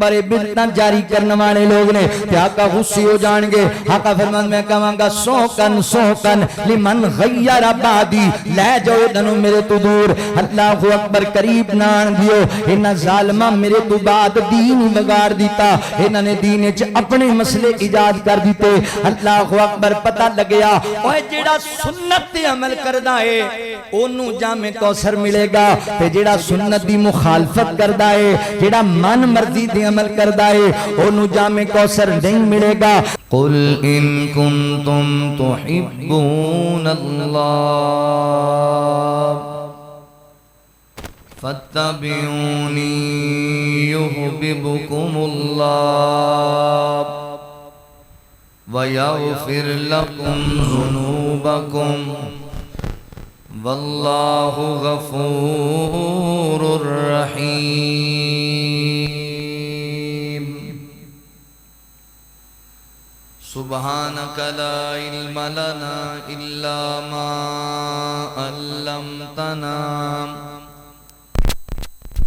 بڑے بلتاں جاری کرنے والے لوگ نے کہ آقا غصے ہو جان گے. آقا فرمان میں کہاں گا سوکن سوکن لمن غیر بعدی لے جاؤ دنو میرے تو دور. اللہ اکبر قریب نان دیو. انہاں ظالمہ میرے تو بعد دین بگاڑ دیتا. انہاں نے دین اچھ اپنے مسئلے ایجاد کر دیتے. اللہ اکبر پتہ لگیا اوہ جیڑا سنت تے عمل کردہ ہے انہوں جامع کوثر ملے گا. تے جیڑا سنت دی مخالفت کردہ ہے جیڑا من مرضی دی عمل کردہ ہے انہوں جامع کوثر نہیں ملے گا. قل ان کنتم تحبون اللہ فاتبعونی یحببکم اللہ ویغفر لکم ذنوبکم واللہ غفور الرحیم. سبحانک لا علم لنا الا ما علمتنا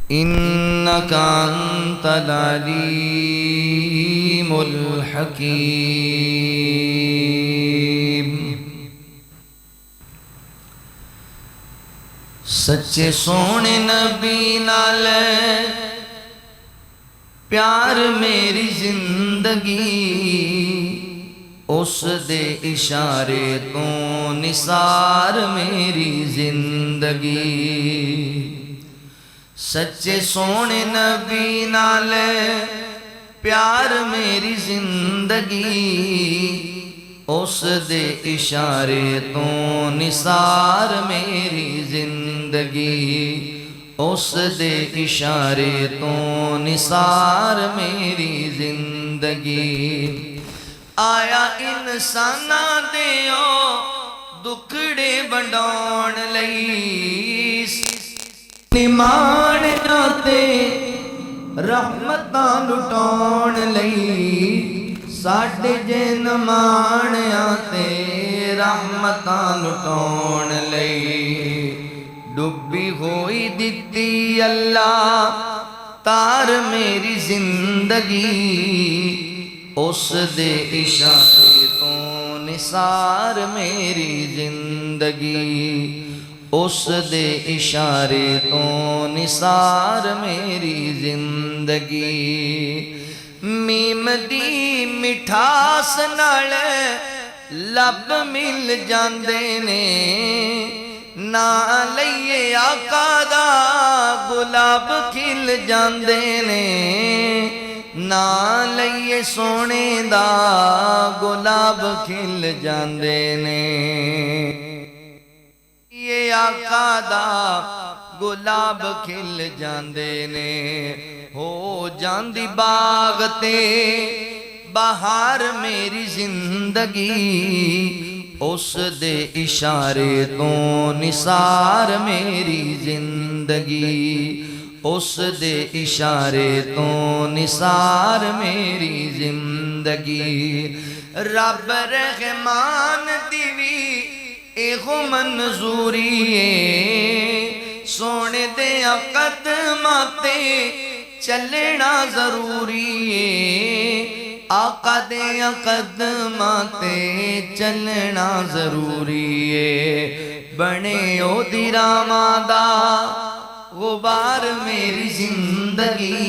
انک انت العلیم الحکیم. سچے سونے نبی نال پیار میری زندگی اس دے اشارے تو نثار میری زندگی. سچے سونے نبی نال پیار میری زندگی اس دے اشارے تو نثار میری زندگی. اس دے اشارے تو نثار میری زندگی. آیا انسانہ دیو دکھڑے بندون لئی نمان جاتے رحمتاں لٹون لئی ساڑھے جن مان آتے رحمتاں لٹون لئی. ڈبی ہوئی دیتی اللہ تار میری زندگی اس دے اشارے تو نثار میری زندگی. اس دے اشارے تو نثار میری زندگی. میم دی مٹھاس نال لب مل جاندے نے نا لئیے آقا دا گلاب کھل جاندے نے نا لئیے سونے دا گلاب کھل جاندے نے. یہ آقا دا گلاب کھل جاندے نے. ہو جاندی باغ تے بہار میری زندگی اس دے اشارے تو نثار میری زندگی. اس دے اشارے تو نثار میری زندگی. رب رحمان دیوی ایہو منظوری ہے سونے دے قدماں تے چلنا ضروری ہے. آقا دے قدماں تے چلنا ضروری ہے. بنے او دی راواں دا غبار میری زندگی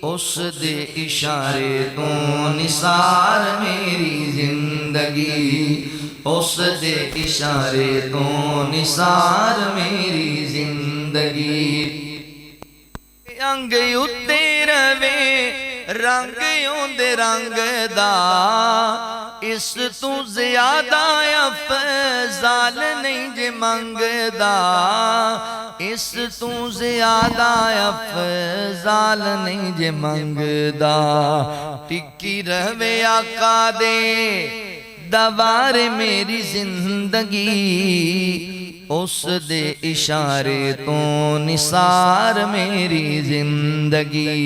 اس دے اشارے تو نثار میری زندگی. اس دے اشارے تو نثار میری زندگی. انگ اتے روے رنگ دے رنگ دا اس تو زیادہ افضال نہیں جے منگ دا. اس تو زیادہ افضال نہیں جے منگ دا. ٹکی رہوے آقا دے دوار میری زندگی اس دے اشارے تو نثار میری زندگی.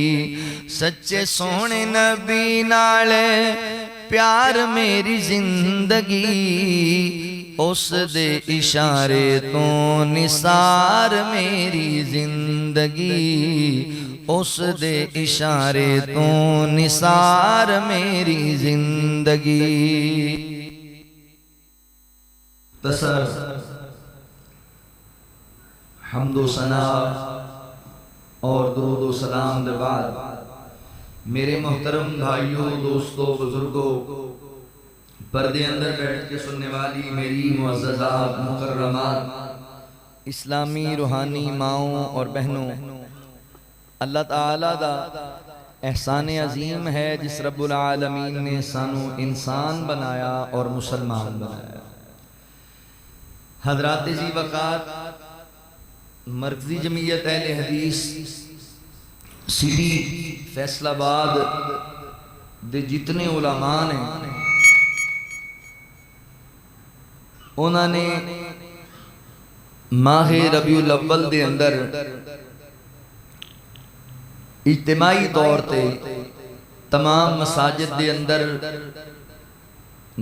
سچے سونے نبی نال پیار میری زندگی اس دے اشارے تو نثار میری زندگی اس دے اشارے تو نثار میری زندگی بسر حمد و ثنا اور درود و سلام دے بعد میرے محترم بھائیوں دوستوں بزرگوں پردے اندر بیٹھ کے سننے والی میری معززات مکرمات اسلامی روحانی ماؤں اور بہنوں اللہ تعالیٰ دا احسان عظیم ہے جس رب العالمین نے سانو انسان بنایا اور مسلمان بنایا حضرات ذی وقار مرکزی جمعیت اہل حدیث سٹی فیصل آباد دے جتنے علماء نے انہوں نے ماہ ربیع الاول دے اندر اجتماعی طور تے تمام مساجد دے اندر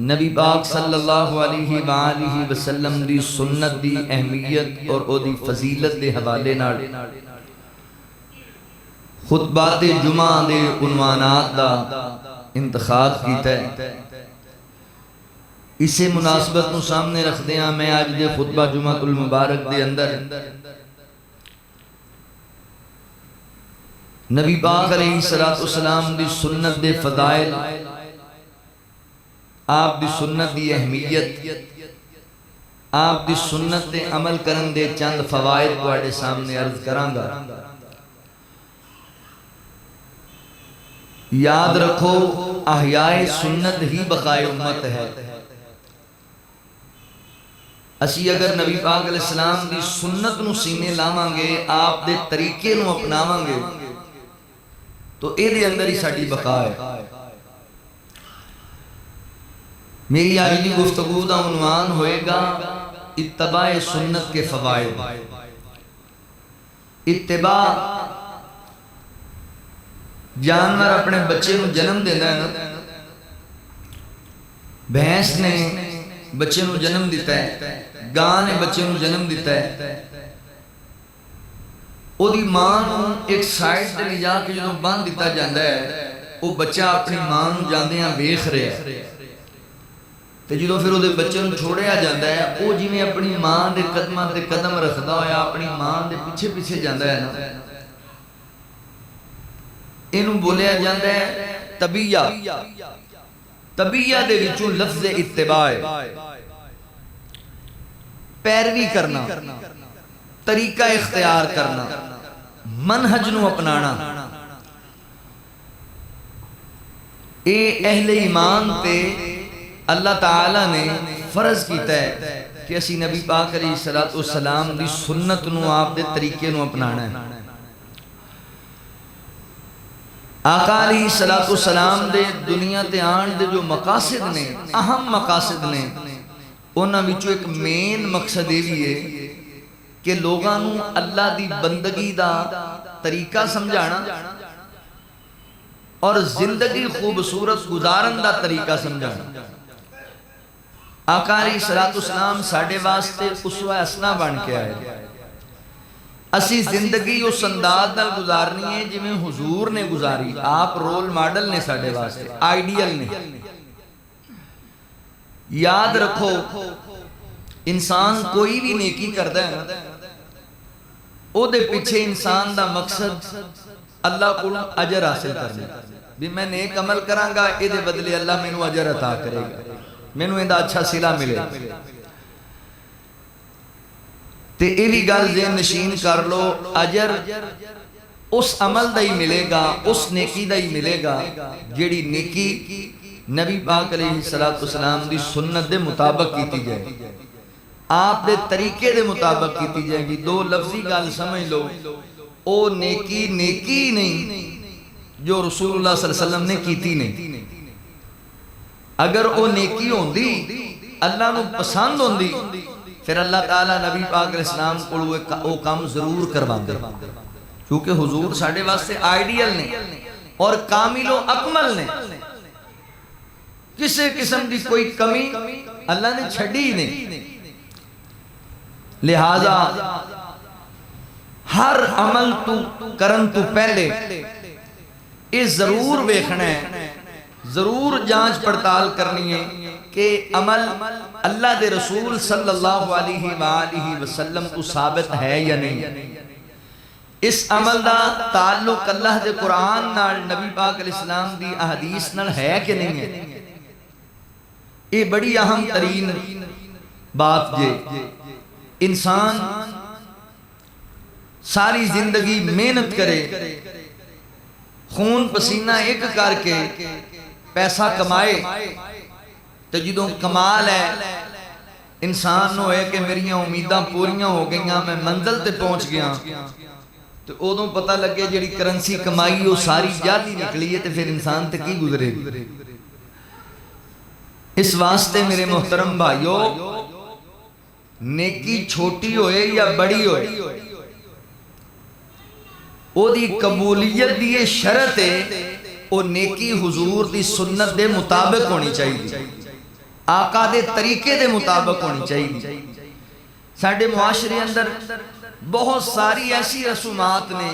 نبی پاک صلی اللہ علیہ وآلہ وسلم دی سنت دی اہمیت اور او دی فضیلت دے حوالے نال خطبات جمعہ دے عنوانات دا انتخاب کیتا ہے اسے مناسبت نو سامنے رکھ دیاں میں آج دے خطبہ جمعہ المبارک دے اندر نبی پاک علیہ السلام دی سنت دے فضائل آپ دی سنت دی اہمیت آپ دی سنت دے عمل کرن دے چند فوائد تواڈے سامنے عرض کراں گا یاد رکھو احیاء سنت ہی بقائے امت ہے اسی اگر نبی پاک علیہ السلام دی سنت نو سینے لاواں گے آپ دے طریقے نو اپناواں گے تو اے دے اندر ہی ساڈی بقا ہے میری آج کی گفتگو دا عنوان ہوئے گا اتباع سنت کے فوائد اتباع جانور اپنے بچے نو جنم دینا ہے نا بھینس نے بچے نو جنم دیتا ہے گاں نے بچے نو جنم دیتا ہے او دی ماں نو ایک سائٹ تے لے جا کے جدوں باندھ دیتا جاندا ہے او بچہ اپنی ماں نو جاندیاں ویکھ رہا ہے تے جدوں پھر او دے بچے نو چھوڑیا جاندا ہے او جویں اپنی ماں دے قدماں تے قدم رکھدا ہویا اپنی ماں دے پیچھے پیچھے جاندا ہے نا اینو بولیا جاندا ہے طبیعہ طبیعہ دے وچوں لفظ اتباع پیروی کرنا طریقہ اختیار کرنا منہج نو اپنانا اے اہل ایمان تے اللہ تعالیٰ نے فرض کیتا ہے کہ اسی نبی پاک علیہ السلام دی سنت نو آپ دے طریقے نو اپنانا ہے آقا علیہ السلام دے دنیا تے آن دے جو مقاصد نے اہم مقاصد نے انہاں وچوں ایک مین مقصد یہ بھی ہے کہ لوگاں نو اللہ دی بندگی دا طریقہ سمجھانا اور زندگی خوبصورت گزارن دا طریقہ سمجھانا آقا علیہ السلام ساڑھے واسطے اسوہ حسنہ بن کے آئے اسی زندگی اس انداز نال گزارنی ہے جی میں حضور نے گزاری آپ رول ماڈل نے ساڑھے واسطے آئیڈیل نے یاد رکھو انسان کوئی بھی نیکی کرتا ہے او دے پیچھے انسان دا مقصد اللہ کو اجر حاصل کرنا بھی میں نیک عمل کروں گا اے دے بدلے اللہ میں نو اجر عطا کرے گا میں نو اندہ اچھا صلہ ملے تے ایوی گل ذہن نشین کر لو اجر اس عمل دا ہی ملے گا اس نیکی دا ہی ملے گا جیڑی نیکی نبی پاک علیہ السلام دی سنت دے مطابق کیتی جائے آپ دے طریقے دے مطابق کیتی جائے گی دو لفظی گل سمجھ لو او نیکی نیکی نہیں جو رسول اللہ صلی اللہ علیہ وسلم نے کیتی نہیں اگر او نیکی ہوندی اللہ نو پسند ہوندی پھر اللہ تعالیٰ نبی پاک علیہ السلام کو وہ کام ضرور کروا دے کیونکہ حضور ساڑھے واسطے آئیڈیل نے اور کامل و اکمل نے کسی قسم دی کوئی کمی اللہ نے چھڑی نہیں لہذا ہر عمل تو کرن تو پہلے یہ ضرور ویکھنا ہے، ضرور جانچ پڑتال کرنی ہے کہ عمل اللہ دے رسول صلی اللہ علیہ وآلہ وسلم تو ثابت ہے یا نہیں، اس عمل دا تعلق اللہ دے قرآن نال، نبی پاک علیہ السلام دی احادیث نال ہے کہ نہیں ہے۔ یہ بڑی اہم ترین بات جے انسان ساری زندگی محنت کرے، خون پسینہ ایک کر کے پیسہ کمائے، تو جدوں کمال ہے انسان ہوئے کہ میری امیداں پوریاں ہو گئیاں، میں منزل تے پہنچ گیا، تو ادوں پتہ لگے جڑی کرنسی کمائی وہ ساری جعلی نکلی ہے، تو پھر انسان تے کی گزرے گی۔ اس واسطے میرے محترم بھائیو، نیکی چھوٹی ہوئے یا بڑی ہوئے، او دی قبولیت دی شرط ہے او نیکی حضور دی سنت دے مطابق ہونی چاہیے، آقا دے طریقے دے مطابق ہونی چاہیے۔ ساڑھے معاشرے اندر بہت ساری ایسی رسومات نے،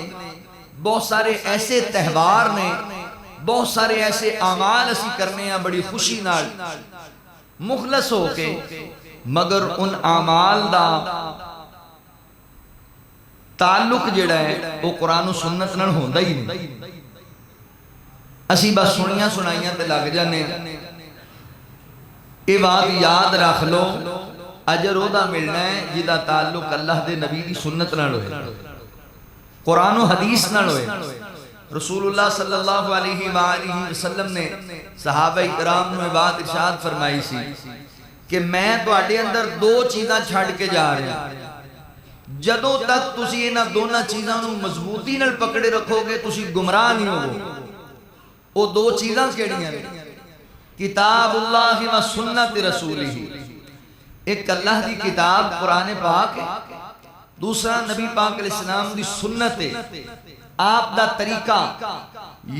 بہت سارے ایسے تہوار نے، بہت سارے ایسے اعمال اسی کرنے ہیں بڑی خوشی نال مخلص ہو کے، مگر ان اعمال دا تعلق جڑا ہے وہ قرآن و سنت نال ہوندا ہی نہیں۔ اسی بس سنیاں سنائیاں تے لگ جانے، یہ بات یاد رکھ لو، اجر او دا ملنا ہے جدا تعلق اللہ دے نبی دی سنت نال ہوئے، قرآن و حدیث نال ہوئے۔ رسول اللہ صلی اللہ علیہ وآلہ وسلم نے صحابہ اکرام میں بات ارشاد فرمائی سی کہ میں تو آڈے اندر دو چیزاں چھاڑ کے جا رہے ہیں، جدوں تک تسی انہاں دونوں چیزاں نو مضبوطی نال پکڑے رکھو گے تسی گمراہ نہیں ہوگو۔ وہ دو چیزاں کیڑیاں ہیں؟ کتاب اللہ و سنت رسولہ، ایک اللہ دی کتاب قرآن پاک ہے، دوسرا نبی پاک علیہ السلام دی سنت ہے، آپ دا طریقہ،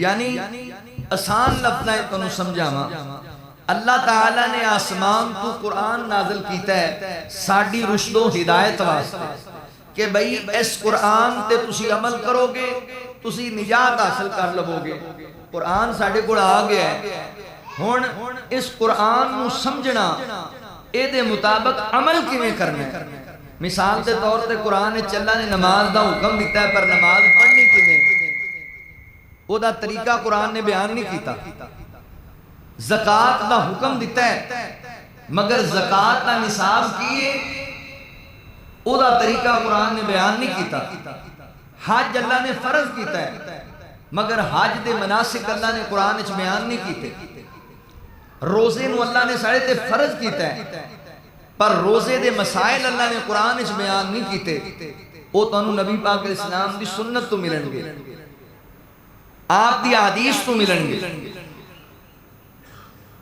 یعنی آسان لفظ ہے تو سمجھا ماں، اللہ تعالیٰ نے آسمان تو قرآن نازل کیتا ہے ساڑھی رشد و ہدایت واسطے کہ بھئی اس قرآن تے تسی عمل کرو گے تسی نجات حاصل کر لو گے۔ قرآن ساڑھے کو آ گیا ہے، ہون اس قرآن نو سمجھنا اے دے مطابق عمل کیویں کرنا ہے۔ مثال دے طور تے قرآن اللہ نے نماز دا حکم دیتا ہے، پر نماز پڑھنی کیویں او دا طریقہ قرآن نے بیان نہیں کیتا۔ زکاة دا حکم دیتا ہے، مگر زکاة دا نصاب کیے او دا طریقہ قرآن نے بیان نہیں کیتا۔ حج اللہ نے فرض کیتا ہے، مگر حج دے مناسک اللہ نے قرآن اچھ بیان نہیں کیتے۔ روزے نو اللہ نے سارے تے فرض کیتا ہے، پر روزے دے مسائل اللہ نے قرآن اچھ بیان نہیں کیتے۔ او تو انہوں نبی پاک علیہ السلام دی سنت تو ملن گے، آپ دی حدیث تو ملن گے۔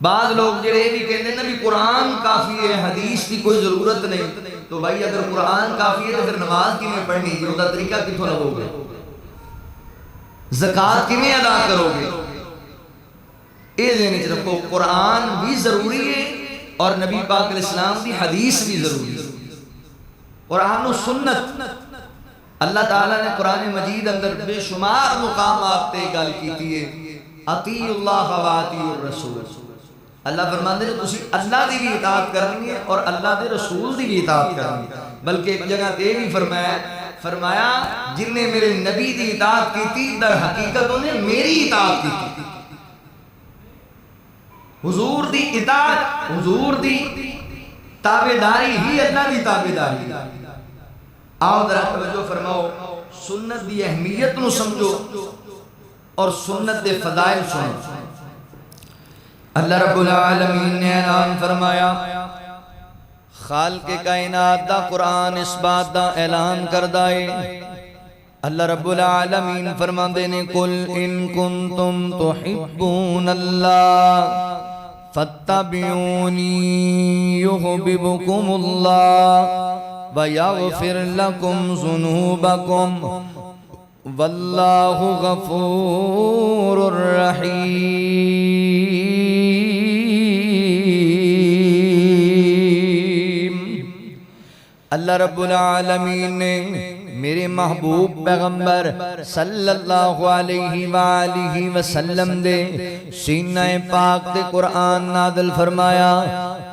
بعض لوگ جڑے بھی کہتے ہیں نبی قرآن کافی ہے، حدیث کی کوئی ضرورت نہیں، تو بھائی اگر قرآن کافی ہے تو پھر نماز کی میں پڑھنی ہے، وہ طریقہ کتوں لگو گے، زکاة کی میں ادا کرو گے۔ اے دینے رکھو، قرآن بھی ضروری ہے اور نبی پاک علیہ السلام دی حدیث بھی ضروری ہے۔ قرآن و سنت، اللہ تعالیٰ نے قرآن مجید اندر بے شمار مقامات تے گل کیتی ہے، اطیع اللہ و اطیع الرسول۔ اللہ فرماندے نے تسی اللہ دی بھی اطاعت کرنی ہے اور اللہ دے رسول دی بھی اطاعت کرنی ہے۔ بلکہ ایک جگہ تے بھی فرمایا جن نے میرے نبی دی اطاعت کی تھی در حقیقت انہیں میری اطاعت کی تھی۔ حضور دی اطاعت، حضور دی تابعداری ہی اللہ دی تابعداری۔ آؤ ذرا توجہ فرماؤ، سنت دی اہمیت نو سمجھو اور سنت دے فضائل سنو۔ اللہ رب العالمین نے اعلان فرمایا، خالق کائنات دا قرآن اس بات دا اعلان کردہ ہے۔ اللہ رب العالمین فرماندے نے قل ان کنتم تحبون اللہ فاتبعونی یحببکم اللہ ویغفر لکم ذنوبکم واللہ غفور الرحیم۔ اللہ رب العالمین نے میرے محبوب پیغمبر صلی اللہ علیہ وآلہ وسلم دے سینہ پاک دے قرآن نازل فرمایا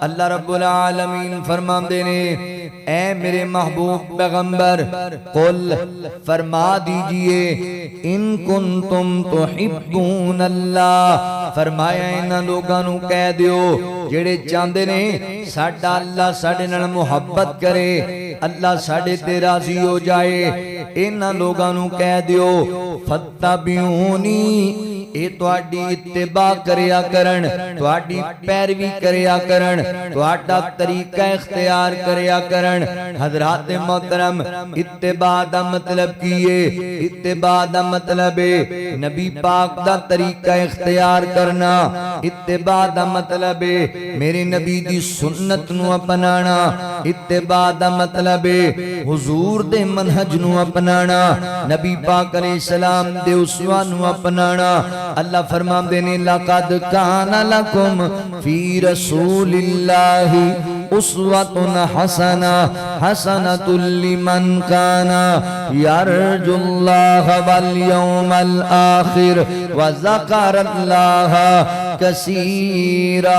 اللہ رب العالمین فرماندے نے اے میرے محبوب پیغمبر قل فرما دیجئے ان کنتم تحبون اللہ فرمایا انہاں لوگاں نو کہہ دیو جڑے چاہندے نے ساڈا اللہ ساڈے نال محبت کرے اللہ ساڈے تے راضی ہو جائے انہاں لوگاں نو کہہ دیو فتبعونی اے تواڈی اتباع کریا کرن تواڈی پیروی کریا کرن تواڈا طریقہ اختیار کریا کرن حضرات محترم اتباع دا مطلب کیے اتباع دا مطلب ہے نبی پاک دا طریقہ اختیار کرنا اتباع دا مطلب ہے میرے نبی دی سنت نو اپنانا اتباع دا مطلب ہے حضور دے منہج نو اپنانا نبی پاک علیہ السلام دے اسوہ نو اپنانا اللہ فرماندے نے لقد کان لکم فی رسول اللہ اسوۃ حسنہ حسنۃ لمن کان یرجو اللہ والیوم الآخر وذکر اللہ کثیرا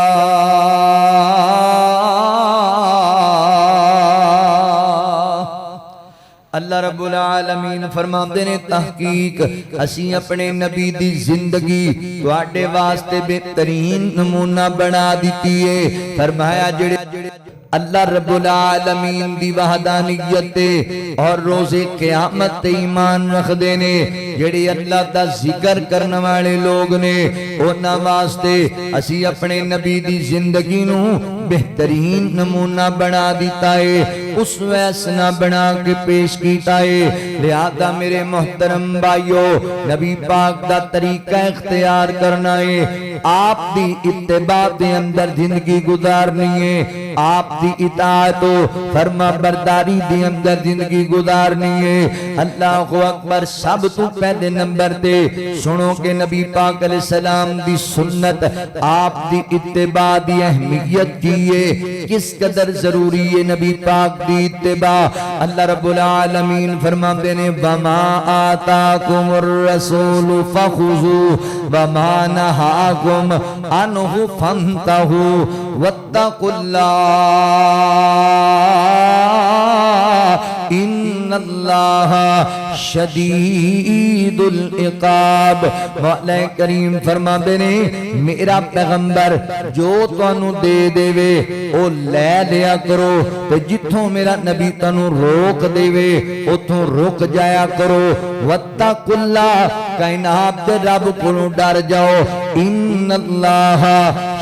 اللہ رب العالمین فرماندے نے تحقیق اسی اپنے نبی دی زندگی تواڈے واسطے بہترین نمونہ بنا دیتی ہے فرمایا جڑے اللہ رب العالمین دی وحدانیت اور روز قیامت ایمان رکھ دینے جڑے اللہ دا ذکر کرنے والے لوگ نے انہاں واسطے اسی اپنے نبی دی زندگی نو بہترین نمونہ بنا دیتا ہے اس ویسنا بنا کے پیش کیتا ہے لہذا میرے محترم بھائیو نبی پاک دا طریقہ اختیار کرنا ہے آپ دی اتباع دے اندر زندگی گزارنی ہے آپ دی اطاعت و فرما برداری دے اندر زندگی گزارنی ہے اللہ اکبر سب تو پہلے نمبر دے سنو کہ نبی پاک علیہ السلام دی سنت آپ دی اتباع دی اہمیت کی ہے کس قدر ضروری ہے نبی پاک دی اتباع اللہ رب العالمین فرماتے ہیں وما آتاکم الرسول فخذوا وما نہاکم عنہ فانتہوا واتقوا اللہ ان اللہ شدید العقاب مولا کریم فرما دے نے میرا پیغمبر جو تانوں دے دے وے او لے لیا کرو تے جتھوں میرا نبی تانوں روک دے وے اتھوں رک جایا کرو واتقوا اللہ کائنات دے رب کولوں ڈر جاؤ ان اللہ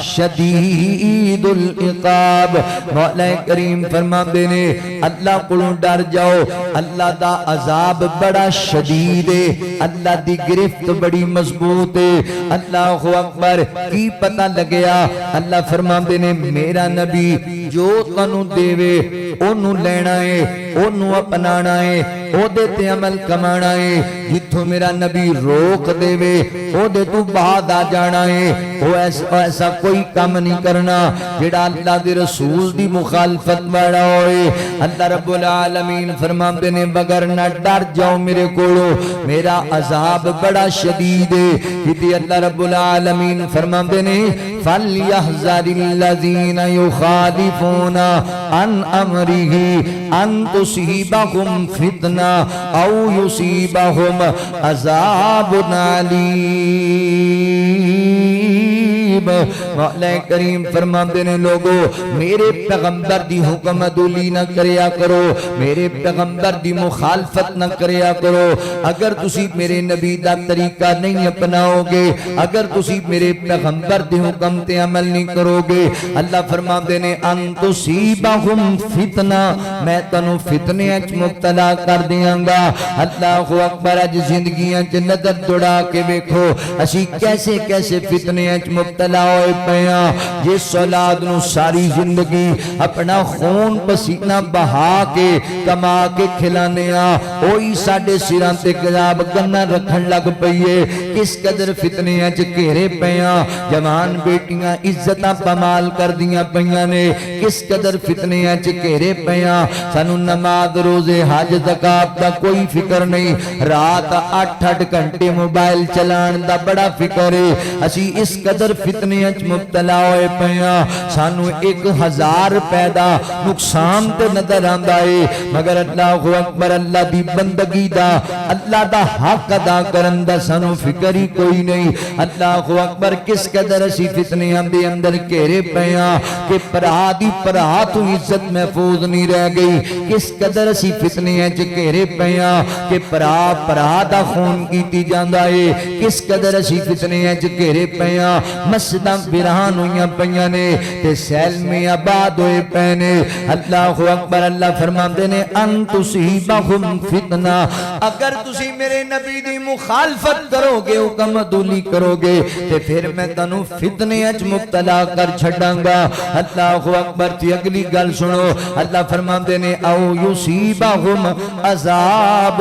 شدید العقاب مولا کریم فرما دے نے اللہ کولوں ڈر جاؤ اللہ دا عذاب بڑا شدید ہے اللہ دی گرفت بڑی مضبوط ہے اللہ اکبر کی پتہ لگیا اللہ فرماندے نے میرا نبی جو تانوں دیوے اونوں لینا ہے اونوں اپنانا ہے او دے تے عمل کمانا ہے جتھوں میرا نبی روک دیوے او دے تو بعد آ جانا ہے او ایسا کوئی کام نہیں کرنا جڑا اللہ دے رسول دی مخالفت بڑا ہوئے اللہ رب العالمین فرماندے نے بغیر نہ ڈر جاؤ میرے کولو میرا عذاب بڑا شدید ہے کہ اللہ رب العالمین فرماندے نے فَلْيَحْذَرِ الَّذِينَ يُخَالِفُونَ عَنْ أَمْرِهِ أَن تُصِيبَهُمْ فِتْنَةٌ أَوْ يُصِيبَهُمْ عَذَابٌ أَلِيمٌ مولا کریم فرماندے نے لوگو میرے پیغمبر دی حکم عدولی نہ کریا کرو میرے پیغمبر دی مخالفت نہ کریا کرو اگر تسی میرے نبی دا طریقہ نہیں اپناؤ گے اگر تسی میرے پیغمبر دی حکم تے عمل نہیں کرو گے اللہ فرماندے نے ان تصیبہم فتنہ میں تنو فتنے اچ مبتلا کر دیاں گا اللہ اکبر اج زندگیاں چ نظر دوڑا کے دیکھو اسی کیسے کیسے فتنے اچ مبتلا مبتلا ہوئے پیاں جس اولاد نو ساری زندگی اپنا خون پسینہ بہا کے کما کے کھلانے اوہی ساڈے سراں تے گزاب گنا رکھن لگ پئیے کس قدر فتنے اچ گھیرے پیاں جوان بیٹیاں عزتاں پمال کر دیاں پیاں نے کس قدر فتنے اچ گھیرے پیاں سانو نماز روزے حج زکات دا کوئی فکر نہیں رات 8 گھنٹے موبائل چلان دا بڑا فکر ہے اسی اس قدر فتنے اچ مبتلا ہوئے پیاں سانو 1000 روپے دا نقصان تے نظر آندا ہے مگر اللہ اکبر اللہ دی بندگی دا اللہ دا حق ادا کرن دا سانو فکر ہی کوئی نہیں اللہ اکبر کس قدر اسی فتنے دے اندر گھیرے پیاں کہ پرا دی پرا تو عزت محفوظ نہیں رہ گئی کس قدر اسی فتنے اچ گھیرے پیاں کہ پرا دا خون کیتی جاندا ہے کس قدر اسی فتنے اچ گھیرے پیاں مسجداں ویران ہوئیاں پیاں نے تے سیل میں آباد ہوئے پے نے اللہ اکبر اللہ فرماندے نے ان تصیبہم فتنہ اگر تسی میرے نبی دی مخالفت کرو گے حکم عدولی کرو گے تے پھر میں تانوں فتنے اچ مبتلا کر چھڈاں گا اللہ اکبر تی اگلی گل سنو اللہ فرماندے نے او یصیبہم عذاب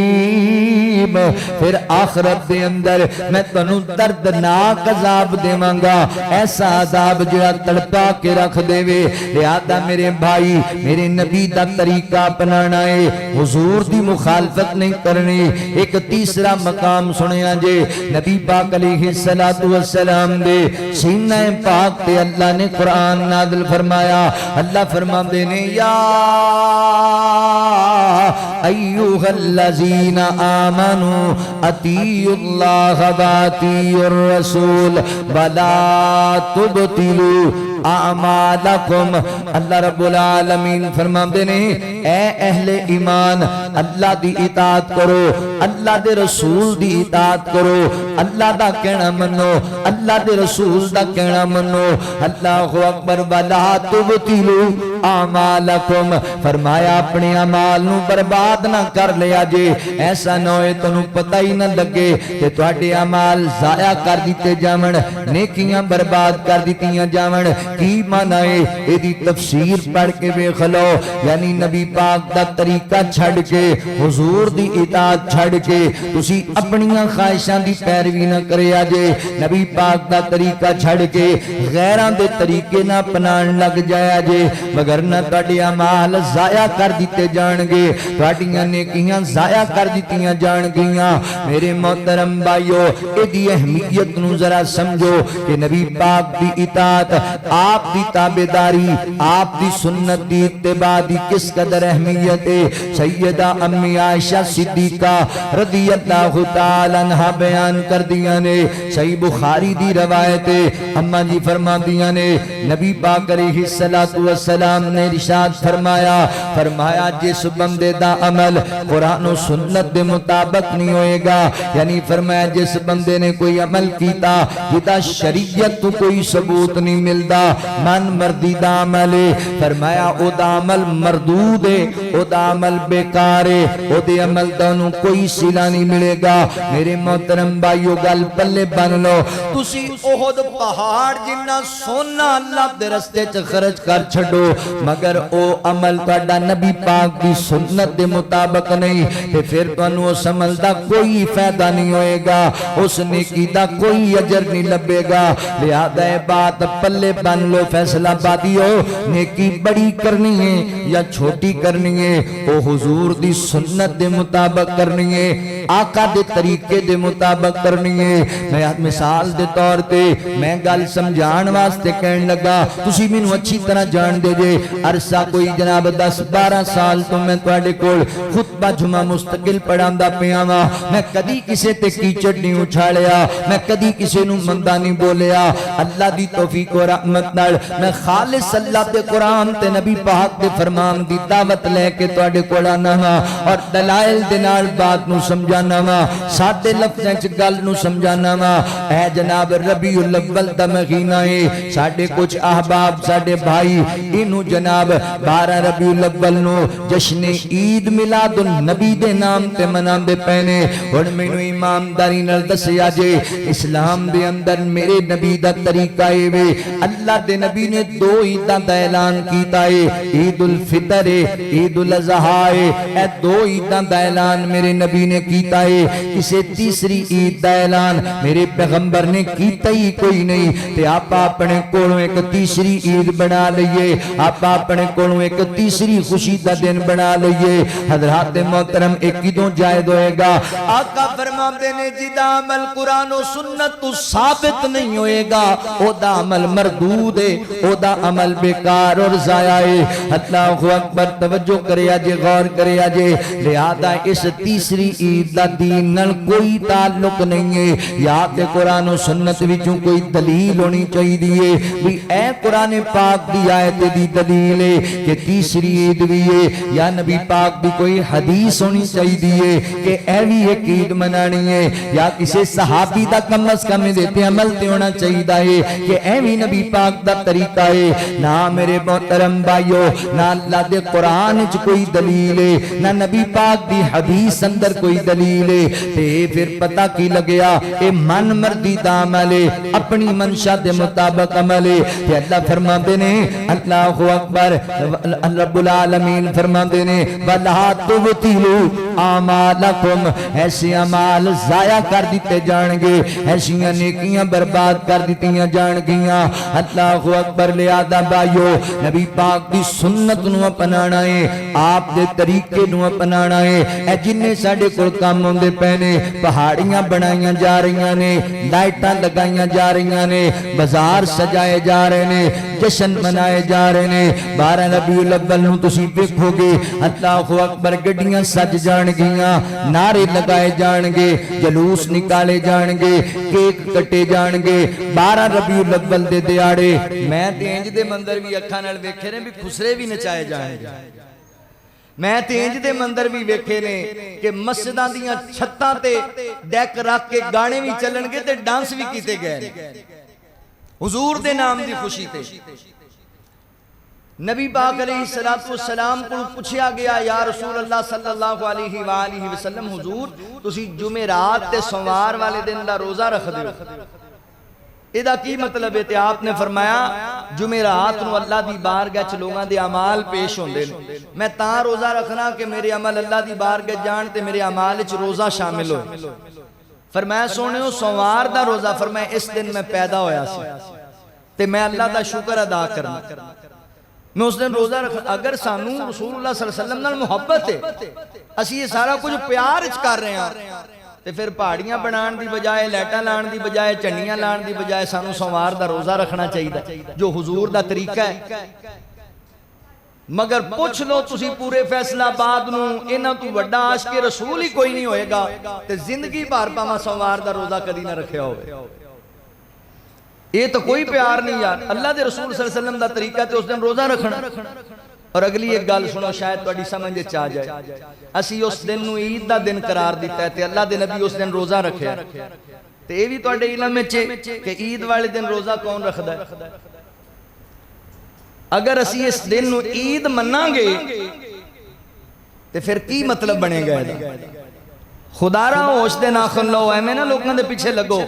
علیم پھر آخرت دے اندر میں تانوں دردناک عذاب دیواں گا ایسا عذاب جڑا تڑپا کے رکھ دے وے لہذا میرے بھائی میرے نبی دا طریقہ اپنانا ہے حضور دی مخالفت نہیں کرنی ایک تیسرا مقام سنیا جے نبی پاک علیہ السلام دے سینہ پاک تے اللہ نے قرآن نازل فرمایا اللہ فرماندے نے یا ایوہ الذین آمنوا اطیعوا اللہ واطیعوا الرسول ولا تبطلوا اعمالکم اللہ رب العالمین فرماندے نے اے اہل ایمان اللہ دی اطاعت کرو اللہ دے رسول دی اطاعت کرو اللہ دا کہنا منو اللہ دے رسول دا کہنا منو اللہ اکبر ولا تبطلوا اعمالکم فرمایا اپنے اعمال نو برباد نہ کر لیا جے ایسا نہ ہوئے تنوں پتہ ہی نہ لگے کہ تواڈے اعمال ضائع کر دیتے جاون نیکیاں برباد کر دیتیاں جاون کی معنی ہے ایدی تفسیر پڑھ کے ویکھ لو یعنی نبی پاک دا طریقہ چھڑ کے حضور دی اطاعت چھڑ کے تسی اپنیاں خواہشاں دی پیروی نہ کریا جے نبی پاک دا طریقہ چھڑ کے غیراں دے طریقے نہ اپنان لگ جایا جے مگر نہ تواڈے اعمال ضائع کر دیتے جان گے تواڈیاں نیکیاں ضائع کر دیتیاں جان گیاں میرے محترم بھائیو ایدی اہمیت نو ذرا سمجھو کہ نبی پاک دی اطاعت آپ دی تابعداری آپ دی سنت دی اتباع دی کس قدر اہمیت ہے سیدہ امی عائشہ صدیقہ رضی اللہ تعالی عنہ بیان کر دیا نے صحیح بخاری دی روایت ہے اماں جی فرما دیا نے نبی پاک علیہ السلام نے ارشاد فرمایا جس بندے دا عمل قرآن و سنت دے مطابق نہیں ہوئے گا یعنی فرمایا جس بندے نے کوئی عمل کیتا جدا شریعت تو کوئی ثبوت نہیں ملدا من مردی دا عمل ہے فرمایا او دا عمل مردود ہے او دا عمل بیکار ہے او دے عمل دانوں کوئی صلہ نہیں ملے گا میرے محترم بھائیو گل پلے بن لو تسی احد پہاڑ جنہ سونا اللہ دے رستے چ خرچ کر چھڈو مگر او عمل تہاڈا نبی پاک دی سنت دے مطابق نہیں تے پھر تانوں اس عمل دا کوئی فائدہ نہیں ہوئے گا اس نیکی دا کوئی اجر نہیں لبے گا لہذا اے بات پلے بن لو فیصلہ بادیو نیکی بڑی کرنی ہے یا چھوٹی کرنی ہے او حضور دی سنت دے مطابق کرنی ہے آقا دے طریقے دے مطابق کرنی ہے میں مثال دے طور تے میں گل سمجھان واسطے کہن لگا تسی مینوں اچھی طرح جان دے جے عرصہ کوئی جناب 10-12 سال تو میں تواڈے کول خطبہ جمعہ مستقل پڑھاندا پیاں وا میں کدی کسے تے کیچڑ نہیں اچھالیا میں کدی کسے نوں مندا نہیں بولیا اللہ دی توفیق و رحمت نال میں خالص اللہ دے قرآن تے نبی پاک دے فرمان دی دعوت لے کے تواڈے کول آنا وا اور دلائل دے نال بات نوں سمجھانا وا سادے لفظاں وچ گل نوں سمجھانا وا اے جناب ربیع الاول دا مہینہ ہے ساڈے کچھ احباب ساڈے بھائی اینو جناب 12 ربیع الاول نو جشن عید میلاد النبی دے نام تے مناندے پینے ہن مینوں ایمانداری نال دسیا جے اسلام دے اندر میرے نبی دا طریقہ اے وے اللہ دے نبی نے دو عیداں دا اعلان کیتا اے عید الفطر عید الاضحی اے دو عیداں دا اعلان میرے نبی نے کیتا ہے کسے تیسری عید دا اعلان میرے پیغمبر نے کیتا ہی کوئی نہیں تے آپ اپنے کولوں ایک تیسری عید بنا لئیے آپ اپنے کولوں ایک تیسری خوشی دا دن بنا لئیے حضرات محترم ایک کدوں جائز ہوئے گا آقا فرماتے نے جدا عمل قرآن و سنت تو ثابت نہیں ہوئے گا او دا عمل مردود ہے او دا عمل بیکار اور ضائع ہے اللہ اکبر توجہ کرے آجے غور کرے آجے لہذا اس تیسری عید دا دین نال کوئی تعلق نہیں ہے یا تے قرآن و سنت وچوں کوئی دلیل ہونی چاہیے دیئے بھی اے قرآن پاک دی آیت دی دلیل ہے کہ تیسری عید بھی ہے یا نبی پاک دی کوئی حدیث ہونی چاہیے دیئے کہ اے بھی ایک عید منانی ہے یا کسے صحابی دا کم از کم دیتے عمل تے ہونا چاہیے ہے کہ اے بھی نبی پاک دا طریقہ ہے نہ میرے محترم بھائیو نہ اللہ دے قرآن وچ کوئی دلیل ہے نہ نبی پاک دی حدیث اندر کوئی دلیل ہے تے پھر پتہ کی لگیا اے من مردی دا عمل ہے اپنی منشا دے مطابق عمل ہے تے اللہ فرماتے نے اللہ اکبر رب العالمین فرماتے نے وَلَا تُبْطِلُوا اعمالکم ایسے اعمال ضائع کر دیتے جان گے ایسیاں نیکیاں برباد کر دیتیاں جان گیاں اللہ اکبر لہذا بھائیو نبی پاک دی سنت نو اپنانا ہے آپ دے طریقے نو اپنانا ہے اے جننے ساڑے کول کام ہوندے پینے پہاڑیاں بنائیاں جا رہیاں نے لائٹاں لگائیاں جا رہیاں نے بازار سجائے جا رہے نے جشن منائے جا رہے نے 12 ربیع الاول نو تسی دیکھو گے اللہ اکبر گڈیاں سج جان گیاں نعرے لگائے جان گے جلوس نکالے جان گے کیک کٹے جان گے 12 ربیع الاول دے دیاڑے میں تینج دے مندر بھی اکھاں نال ویکھے نے بھی خسرے بھی نچائے جائیں گے میں تینج دے مندر بھی ویکھے نے کہ مسجداں دیاں چھتاں تے ڈیک رکھ کے گانے بھی چلن گے تے ڈانس بھی کیتے گئے حضور دے نام دی خوشی تے نبی پاک علیہ السلام کو پوچھیا گیا یا رسول اللہ صلی اللہ علیہ وآلہ وسلم حضور تسی جمعرات تے سوموار والے دن دا روزہ رکھ دیو ایدہ کی مطلب ہے تے آپ نے فرمایا جمعرات نو اللہ دی بارگاہ چ لوگاں دے اعمال پیش ہوندے میں تاں روزہ رکھنا کہ میرے عمل اللہ دی بارگاہ جان تے میرے اعمال وچ روزہ شامل ہو فرمایا سونے ہو سوموار دا روزہ فرمایا اس دن میں پیدا ہویا سی تے میں اللہ دا شکر ادا کرنا میں اس دن روزہ رکھ اگر سانو رسول اللہ صلی اللہ علیہ وسلم نال محبت ہے اسی یہ سارا کچھ پیار اچ کر رہے ہیں تے پھر پہاڑیاں بنان دی بجائے لیٹاں لان دی بجائے چنڈیاں لان دی بجائے سانو سوموار دا روزہ رکھنا چاہیے جو حضور دا طریقہ ہے مگر پوچھ لو تسی پورے فیصلہ آباد نو انہاں تو وڈا عاشق رسول ہی کوئی نہیں ہوئے گا تے زندگی بھر پاواں سوموار دا روزہ کدی نہ رکھیا ہوئے یہ تو کوئی پیار نہیں یار اللہ دے رسول صلی اللہ علیہ وسلم دا طریقہ تے اس دن روزہ رکھنا اور اگلی ایک گل سنو شاید تواڈی سمجھ چ آ جائے اسی اس دن نو عید دا دن قرار دیتا ہے تے اللہ دے نبی اس دن روزہ رکھیا تے یہ بھی تواڈے علم وچ کہ عید والے دن روزہ کون رکھدا ہے اگر اسی اس دن نو عید مناں گے تے پھر کی مطلب بنے گا خدا را ہوش دے ناخن لو ایویں نہ لوکاں دے پیچھے لگو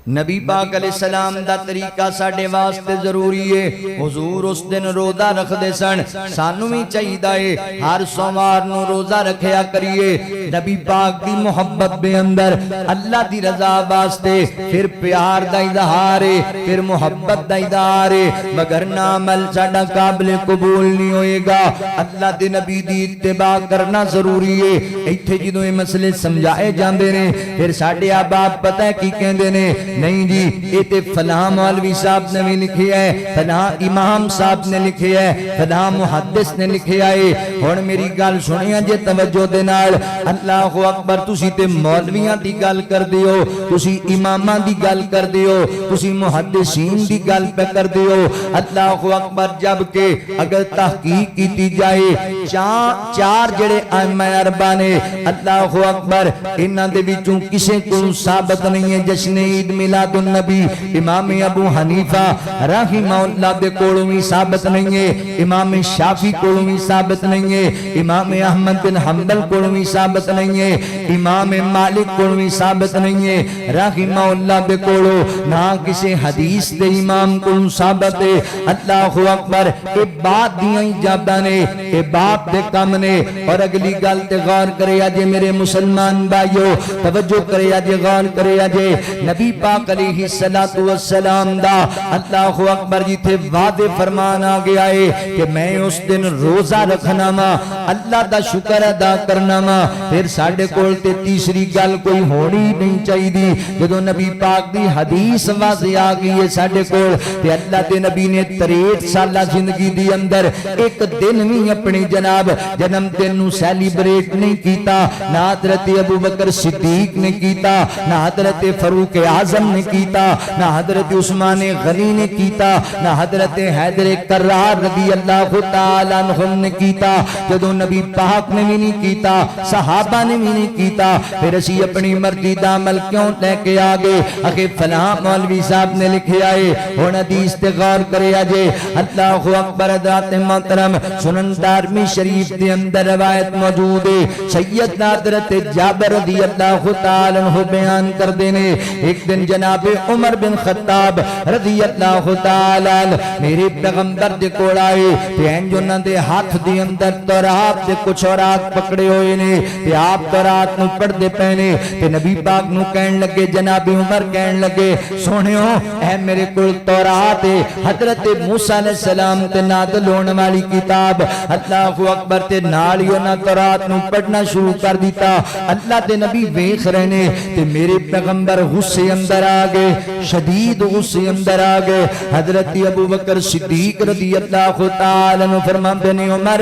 نبی پاک علیہ السلام دا طریقہ ساڑھے واسطے ضروری ہے حضور اس دن روزہ رکھ دے سن سانو بھی چاہیے ہے ہر سوموار نو روزہ رکھیا کریے نبی پاک دی محبت بے اندر اللہ دی رضا واسطے پھر پیار دا اظہار ہے پھر محبت دا اظہار ہے مگر نہ عمل ساڑھا قابل قبول نہیں ہوئے گا اللہ دے نبی دی اتباع کرنا ضروری ہے ایتھے جدوں یہ مسئلے سمجھائے جاندے نے پھر ساڑھے آباب پتہ ہے کی کہندے نے نہیں جی یہ تے فلاں مولوی صاحب نے بھی لکھی ہے فلاں امام صاحب نے لکھی ہے فلاں محدث نے لکھی ہے اور میری گل سنیاں جے توجہ دے نال اللہ اکبر تسی تے مولویاں دی گل کر دیو تسی اماماں دی گل کر دیو تسی محدثین دی گل پہ کر دیو اللہ اکبر جبکہ اگر تحقیق کیتی جائے چار جڑے ائمہ اربعہ نے اللہ اکبر انہاں دے وچوں کسے کو ثابت نہیں ہے جشن عید میں میلاد النبی امام ابو حنیفہ رحمہ اللہ دے کولوں بھی ثابت نہیں ہے، امام شافعی کولوں بھی ثابت نہیں ہے، امام احمد بن حنبل کولوں بھی ثابت نہیں ہے، امام مالک کولوں بھی ثابت نہیں ہے رحمہ اللہ دے کولوں، نہ کسی حدیث دے امام کولوں ثابت ہے۔ اللہ اکبر، اے بات دیاں ایجاباں نے، اے باپ دے کم نے۔ اور اگلی گل تے غور کرے اجے میرے مسلمان بھائیو، توجہ کرے اجے، غور کرے اجے، نبی پاک علیہ الصلوۃ والسلام دا اللہ اکبر جتھے وعدے فرمان آ گیا ہے کہ میں اس دن روزہ رکھنا وا، اللہ دا شکر ادا کرنا وا، پھر ساڈے کول تے تیسری گل کوئی ہونی نہیں چاہیے۔ جدوں نبی پاک دی حدیث واضح آ گئی ہے ساڈے کول تے اللہ دے نبی نے 63 سالہ زندگی دی اندر ایک دن بھی اپنی جناب جنم دن نو سیلیبریٹ نہیں کیتا، نہ حضرت ابو بکر صدیق نے کیتا، نہ حضرت فاروق اعظم نے کیتا، نہ حضرت عثمان غنی نے کیتا، نہ حضرت حیدر کرار رضی اللہ تعالی عنہ نے کیتا۔ جدوں نبی پاک نے بھی نہیں کیتا، صحابہ نے بھی نہیں کیتا، پھر اسی اپنی مرضی دا عمل کیوں لے کے آگے؟ اگے فلاں مولوی صاحب نے لکھیا ہے، ہن حدیث تے غور کرے اجے۔ اللہ اکبر، حضرات محترم، سنن دارمی شریف دے اندر روایت موجود ہے، سیدنا حضرت جابر رضی اللہ تعالی عنہ بیان کر دینے، ایک دن جناب عمر بن خطاب رضی اللہ تعالی عنہ میرے پیغمبر دے کول آئے تے انج انہاں دے ہاتھ دے اندر تورات دے کچھ اورات پکڑے ہوئے نے تے آپ تورات نو پڑھدے پے نے تے نبی پاک نو کہن لگے، جناب عمر کہن لگے، سونیو اے میرے کول تورات ہے، حضرت موسیٰ علیہ السلام تے نازل ہونے والی کتاب، اللہ اکبر، تے نال ہی انہاں تورات نو پڑھنا شروع کر دیتا۔ اللہ دے نبی ویکھ رہے نے تے میرے پیغمبر غصے اندر آ گئے، شدید غصے اندر آ گئے۔ حضرت ابو بکر صدیق رضی اللہ تعالی عنہ فرماندے نے، عمر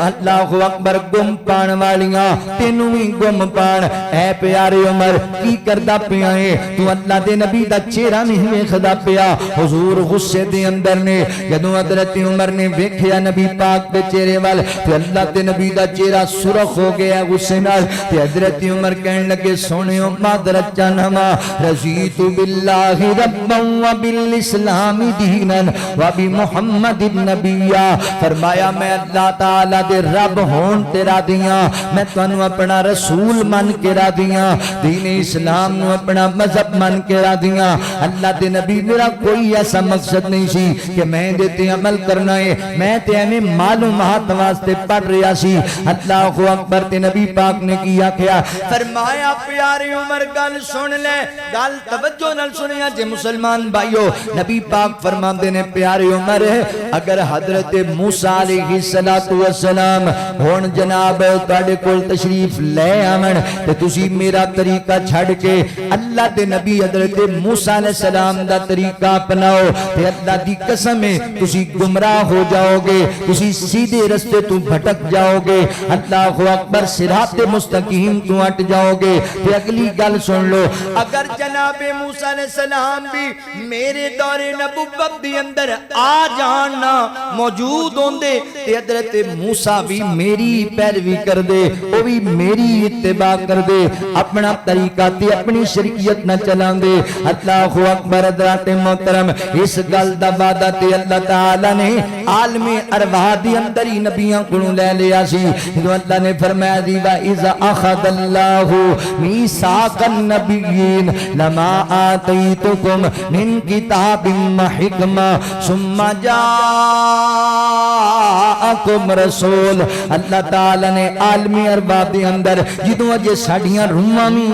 اللہ اکبر، گم پان والیاں تینوں ہی گم پان، اے پیارے عمر کی کردا پیا ہے تو اللہ دے نبی دا چہرہ نہیں ویکھدا پیا۔ حضور غصے دے اندر نے، جدوں حضرت عمر نے ویکھیا نبی پاک دے چہرے وال تے اللہ دے نبی دا چہرہ سرخ ہو گیا غصے نال تے حضرت عمر کہن لگے، سونیو معذرت چاہنا، رضیت باللہ ربا وبالاسلام دینا وبمحمد نبیا، فرمایا میں اللہ تعالی دے رب ہون تے راضیاں، میں تانوں اپنا رسول من کے راضیاں، دین اسلام نو اپنا مذہب من کے راضیاں۔ اللہ دے نبی میرا کوئی ایسا مقصد نہیں سی کہ میں دے تے عمل کرنا ہے، میں تے ایویں معلومات واسطے پڑھ رہا سی۔ اللہ اکبر، تے نبی پاک نے کیا کیا؟ فرمایا پیارے عمر گل سن لے، گل توجہ نال سنیا جے مسلمان بھائیو۔ نبی پاک فرماندے نے، پیارے عمر اگر حضرت موسیٰ علیہ السلام ہن جناب تواڈے کول تشریف لے آون تے تسی میرا طریقہ چھڈ کے اللہ دے نبی حضرت موسیٰ علیہ السلام دا طریقہ اپناؤ تے اللہ دی قسم ہے تسی گمراہ ہو جاؤ گے، تسی سیدھے رستے تو بھٹک جاؤ گے، اللہ اکبر، صراط مستقیم تو ہٹ جاؤ گے۔ تے اگلی گل سن لو، اگر جناب موسیٰ علیہ السلام بھی میرے دور نبوت دی اندر آ جاننا موجود ہوندے تے حضرت موسیٰ بھی میری پیروی کر دے، وہ بھی میری اتباع کر دے، اپنا طریقہ تے اپنی شریعت نہ چلان دے۔ اللہ اکبر، حضرات محترم، اس گل دا وعدہ تے اللہ تعالی نے عالم ارواح دی اندر ہی نبیاں کولوں لے لیا سی۔ جو اللہ نے فرمایا دی وَإِذَا أَخَذَ اللَّهُ مِيثَاقَ النَّبِيِّينَ لَمَا آتَيْتُكُم مِّن كِتَابٍ وَحِكْمَةٍ ثُمَّ جَاءَكُمْ رَسُولٌ۔ اللہ تعالی نے عالم ارواح دے اندر جدوں اجے ساڈیاں روحاں بھی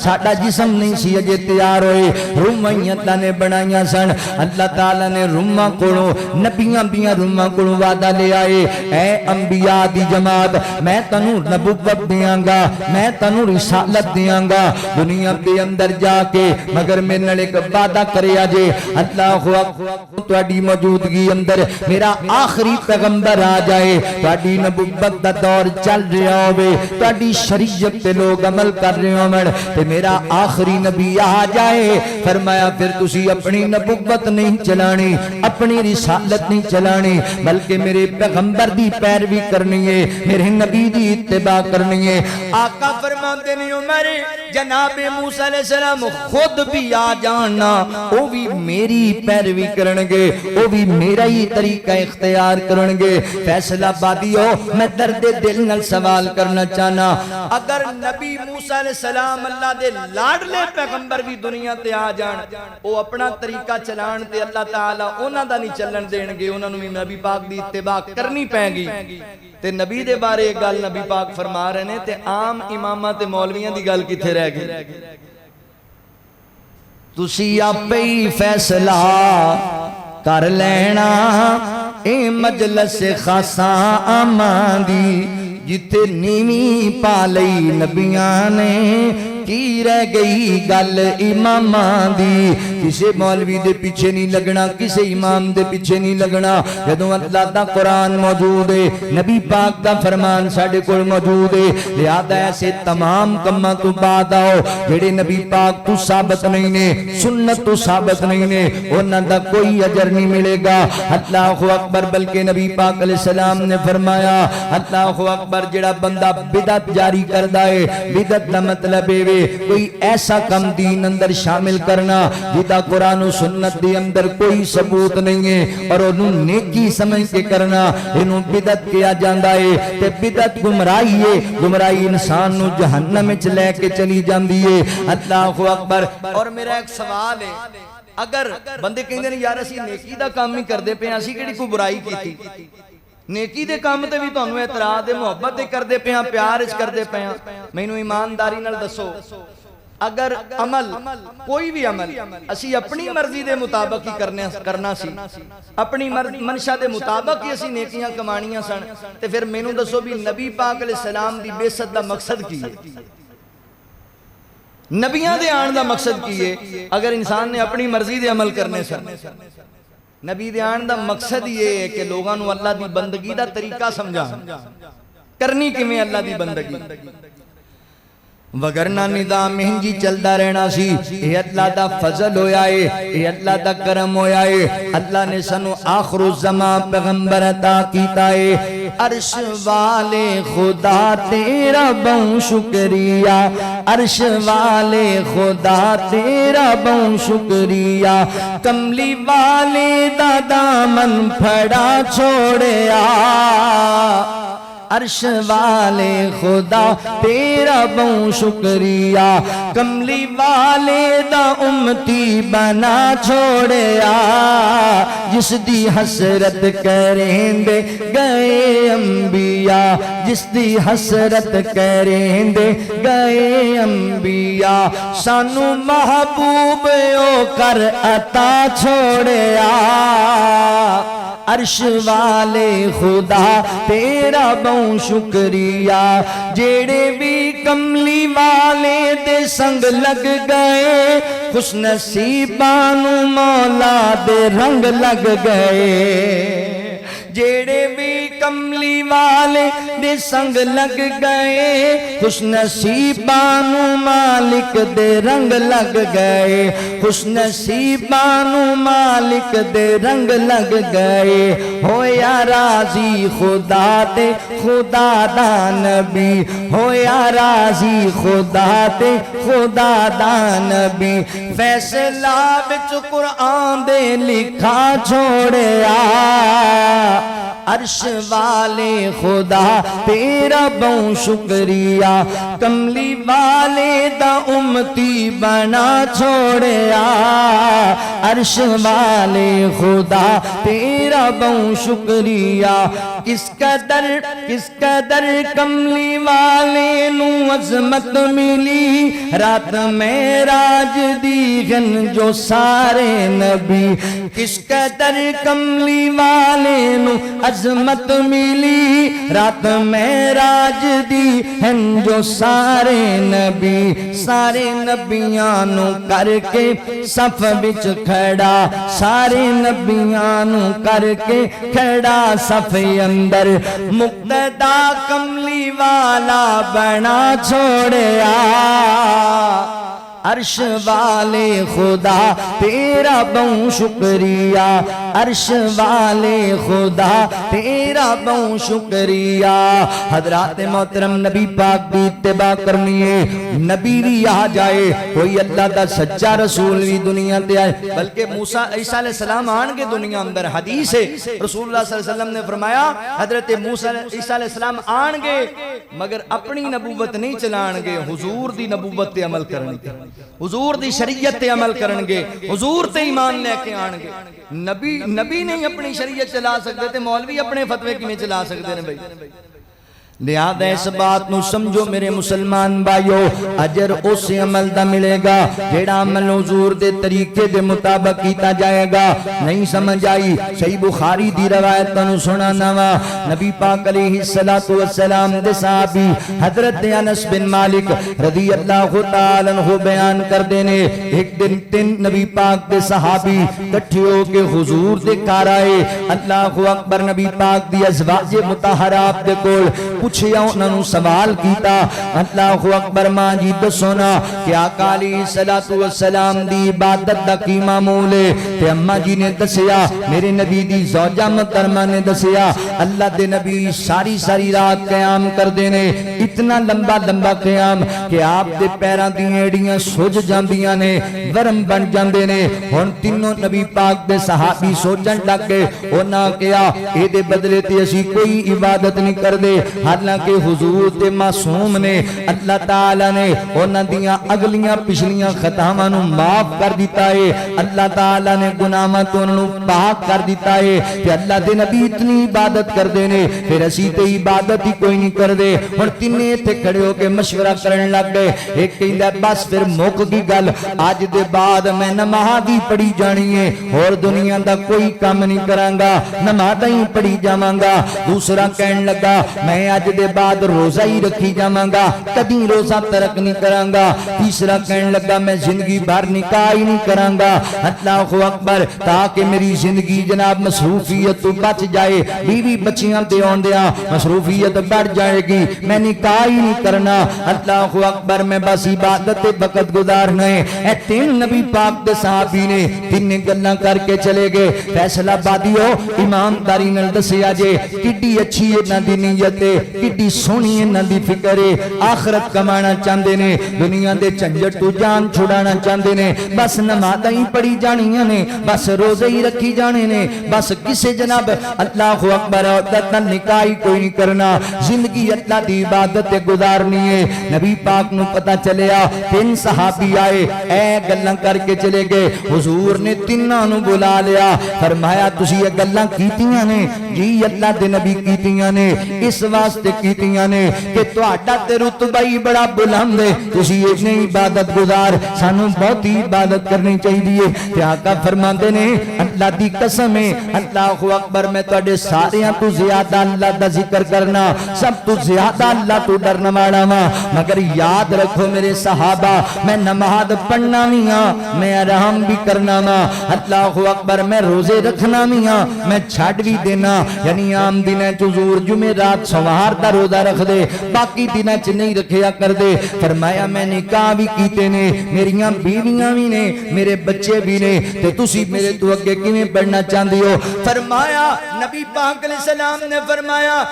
ساڈا جسم نہیں سی اجے تیار ہوئے، روحاں اللہ نے بنائیاں سن، اللہ تعالی نے روحاں کولوں نبیاں بیاں روحاں کولوں وعدہ لے آئے، اے انبیاء دی جماعت میں تانوں نبوت دیاں گا، میں تانوں رسالت دیاں گا دنیا دے اندر جا کے، مگر میرے نال ایک وعدہ کریا جے، اللہ اکبر، تواڈی موجودگی اندر میرا آخری پیغمبر آ جائے، تواڈی نبوت دا دور چل رہا ہوے، تواڈی شریعت تے لوگ عمل کر رہے ہون تے میرا آخری نبی آ جائے، فرمایا پھر تسی اپنی نبوت نہیں چلانی، اپنی رسالت نہیں چلانی، بلکہ میرے پیغمبر دی پیروی کرنی ہے، میرے نبی دی اتباع کرنی ہے۔ آقا فرماتے ہیں عمر جناب موسیٰ علیہ السلام خود خود بھی آ جانا وہ بھی میری پیروی کرنگے وہ بھی میرا ہی طریقہ اختیار کرنگے فیصلہ بادی ہو میں درد دل نل سوال کرنا چاہنا اگر نبی موسیٰ علیہ السلام اللہ دے لاڈلے پیغمبر بھی دنیا تے آ جان وہ اپنا طریقہ چلان تے اللہ تعالیٰ انہاں دا نہیں چلن دینگے انہاں نو بھی نبی پاک دی اتباع کرنی پائیں گی تے نبی دے بارے ایک گل نبی پاک فرما رہے ہیں تے عام امامہ تے مولویاں دی گل کتھے رہ گئے تسی آپے ہی فیصلہ کر لینا اے مجلس خاصاں آمان دی جتے نیویں پالئی نبیاں نے کی رہ گئی گل امامان دی کسے مولوی دے پیچھے نہیں لگنا کسے امام دے پیچھے نہیں لگنا جدوں اللہ دا قرآن موجود ہے نبی پاک دا فرمان ساڑھے کول موجود ہے لہذا ایسے تمام کمہ تو بعد آؤ جڑے نبی پاک تو ثابت نہیں نے سنت تو ثابت نہیں نے انہاں دا کوئی اجر نہیں ملے گا اللہ اکبر بلکہ نبی پاک علیہ السلام نے فرمایا اللہ اکبر جڑا بندہ بدعت جاری کردہ ہے بدعت دا مطلب ہے کوئی ایسا کم دین اندر شامل کرنا جدا قرآن و سنت دی اندر کوئی ثبوت نہیں ہے اور انہوں نیکی سمجھ کے کرنا انہوں بدعت کیا جاندہ ہے تے بدعت گمراہی ہے گمراہی انسان نو جہنم میں لے کے چلی جاندی ہے اللہ اکبر اور میرا ایک سوال ہے اگر بندے کہیں گے یار اسی نیکی دا کام ہی کر دے پہ اسی کیڑی کوئی برائی کی تھی نیکی دے کام تے بھی تانوں اعتراض دے محبت دے کر دے پیاں پیار اس کر دے پیاں مینوں ایمانداری نال دسو اگر عمل کوئی بھی عمل اسی اپنی مرضی دے مطابق ہی کرنا سی اپنی منشا دے مطابق ہی اسی نیکیاں کمانیاں سن تے پھر مینوں دسو بھی نبی پاک علیہ السلام دی بعثت دا مقصد کی ہے نبیاں دے آن دا مقصد کی ہے اگر انسان نے اپنی مرضی دے عمل کرنے سن نبی دے آن دا مقصد یہ ہے کہ لوگاں نو اللہ دی بندگی دا طریقہ سمجھا کرنی کمیں اللہ دی بندگی وگرنہ نظام ہنجی چلدا رہنا سی اے اللہ دا فضل ہویا ہے اے اللہ دا کرم ہویا ہے اللہ نے سنو آخر الزمان پیغمبر عطا کیتا ہے عرش والے خدا تیرا بہت شکریہ عرش والے خدا تیرا بہت شکریہ کملی والے دا دامن پھڑا چھوڑیا عرش والے خدا تیرا بہت شکریہ کملی والے دا امتی بنا چھوڑیا جس دی حسرت کریں دے گئے انبیاء جس دی حسرت کریں دے گئے انبیاء سانو محبوب او کر عطا چھوڑیا عرش والے خدا تیرا بہت شکریہ جیڑے بھی کملی والے دے سنگ لگ گئے خوش نصیبانو مولا دے رنگ لگ گئے جیڑے بھی کملی والے دے سنگ لگ گئے خوش نصیبانو مالک دے رنگ لگ گئے خوش نصیبانو مالک دے رنگ لگ گئے ہویا راضی خدا تے خدا دا نبی ہویا راضی خدا تے خدا دا نبی فیصلہ بچ قرآن دے لکھا چھوڑیا عرش والے خدا تیرا بہت شکریہ کملی والے دا امتی بنا چھوڑیا عرش والے خدا تیرا بہت شکریہ کس قدر کملی والے نو عظمت ملی رات معراج دی گن جو سارے نبی کس قدر کملی والے نو عظمت ملی رات معراج دی ہن جو سارے نبیاں نو کر کے صف وچ کھڑا سارے نبیاں نو کر کے کھڑا صف اندر مقتدا کملی والا بنا چھوڑیا عرش والے خدا تیرا بہت شکریہ، عرش والے خدا تیرا بہت شکریہ۔ حضرات محترم نبی پاک دی اتباع کرنی ہے، نبی بھی آ جائے، کوئی اللہ دا سچا رسول بھی دنیا تے آئے، بلکہ موسیٰ عیسیٰ علیہ السلام آن کے دنیا اندر حدیث ہے رسول اللہ صلی اللہ علیہ وسلم نے فرمایا حضرت موسیٰ عیسیٰ علیہ السلام آن گے مگر اپنی نبوت نہیں چلان گے، حضور دی نبوت تے عمل کرن گے، حضور دی شریعت تے عمل کرن گے، حضور تے ایمان لے کے آن گے۔ نبی نہیں اپنی شریعت چلا سکتے تھے، مولوی اپنے فتوے کی میں چلا سکتے ہیں بھائی۔ لہذا اس بات نو سمجھو میرے مسلمان بھائیو، اجر اس عمل دا ملے گا جیڑا عمل حضور دے طریقے دے مطابق کیتا جائے گا۔ نہیں سمجھ آئی؟ صحیح بخاری دی روایت تنو سنانا وا، نبی پاک علیہ السلام دے صحابی حضرت انس بن مالک رضی اللہ تعالیٰ عنہ بیان کر دینے، ایک دن تین نبی پاک دے صحابی کٹھے ہو کے حضور دے گھر آئے۔ اللہ اکبر، نبی پاک دی ازواج مطہرات دے کول پوچھیا، انہوں نے سوال کیتا، اللہ اکبر ماں جی دسونا کہ آقا علیہ السلام دی عبادت دا کی معمول ہے؟ تے اماں جی نے دسیا، میرے نبی دی زوجہ محترمہ نے دسیا، اللہ دے نبی ساری ساری رات قیام کر دینے، اتنا لمبا لمبا قیام کہ آپ دے پیران دی ایڑیاں سوج جاندیاں نے، ورم بن جاندے نے۔ ہن تینوں نبی پاک دے صحابی سوچن لگ گئے، انہاں کیا اے دے بدلے تے اسی کوئی عبادت نہیں کر دے، حالانکہ حضور تے معصوم نے، اللہ تعالیٰ نے انہاں دیاں اگلیاں پچھلیاں خطاواں نو معاف کر دیتا ہے، اللہ تعالیٰ نے گناہاں تو انہوں پاک کر دیتا ہے کہ اللہ دے نبی اتنی عبادت کر دینے، پھر اسی تے عبادت ہی کوئی نہیں کر دے۔ اور تینے تھے کھڑے ہو کے مشورہ کرنے لگ گئے، ایک کہندا بس پھر موک کی گل، آج دے بعد میں نماز ہی پڑھی جانی ہے اور دنیا دا کوئی کام نہیں کرانگا، نماز ہی پڑھی جاواں گا۔ دوسرا کہنے لگا میں آج دے بعد روزہ ہی رکھی جاواں گا، کدی روزہ ترک نہیں کرانگا۔ تیسرا کہنے لگا میں زندگی بھر نکاح ہی نہیں کرانگا۔ اللہ اکبر، تاکہ میری زندگی جناب مصروفیت تو بچ جائے، بیوی بچیاں تے اوندیاں مصروفیت بڑھ جائے گی، میں نکاح ہی نہیں کرنا۔ اللہ اکبر، میں بس عبادت وقت گزارنا ہے۔ اے تین نبی پاک دے صحابی نے تین گلاں کر کے چلے گئے۔ فیصلہ بادیو ایمانداری نال دسیا جے کڈی اچھی انہاں دی نیت ہے، کڈی سونی انہاں دی فکر ہے، آخرت کمانا چاہندے نے، دنیا دے جھنجٹ تو جان چھڑانا چاہندے نے، بس نمازاں ہی پڑھی جانیاں نے، بس روزے ہی رکھی جانے نے، بس کسے جناب اللہ اکبر عورت نال نکاح ہی کوئی نہیں کرنا، زندگی اللہ دی عبادت گزارنی ہے۔ نبی پاک نو پتہ چلیا، تین صحابی آئے، اے گلاں کر کے چلے گئے۔ حضور نے تیناں نو بلا لیا، فرمایا تسی یہ گلاں کیتیاں نے؟ جی اللہ دے نبی کیتیاں نے، اس واسطے کیتیاں نے کہ تہاڈا تے رتبہ ہی بڑا بلند ہے، تسی اتنی عبادت گزار، سانو بہت ہی عبادت کرنی چاہیے۔ تے آقا فرماندے نے اللہ دی قسم ہے، اللہ اکبر، میں تہاڈے ساریاں تو زیادہ اللہ دا ذکر کرنا، سب تو زیادہ اللہ تو ڈرنا والا ہاں، مگر یاد رکھو میرے صحابہ، میں نماز پڑھنا بھی ہاں، میں آرام بھی کرنا ہاں، اللہ اکبر، میں روزے رکھنا بھی ہاں، میں چھڑ بھی دینا، یعنی عام دنیں حضور جمعرات سوار دا روزہ رکھ دے، باقی دنیں چ نہیں رکھیا کر دے۔ فرمایا میں نکاح بھی کیتے نے، میریاں بیویاں بھی نے، میرے بچے بھی نے، تے تسی میرے تو اگے کیویں پڑھنا چاہندے ہو؟ فرمایا نبی پاک علیہ السلام نے فرمایا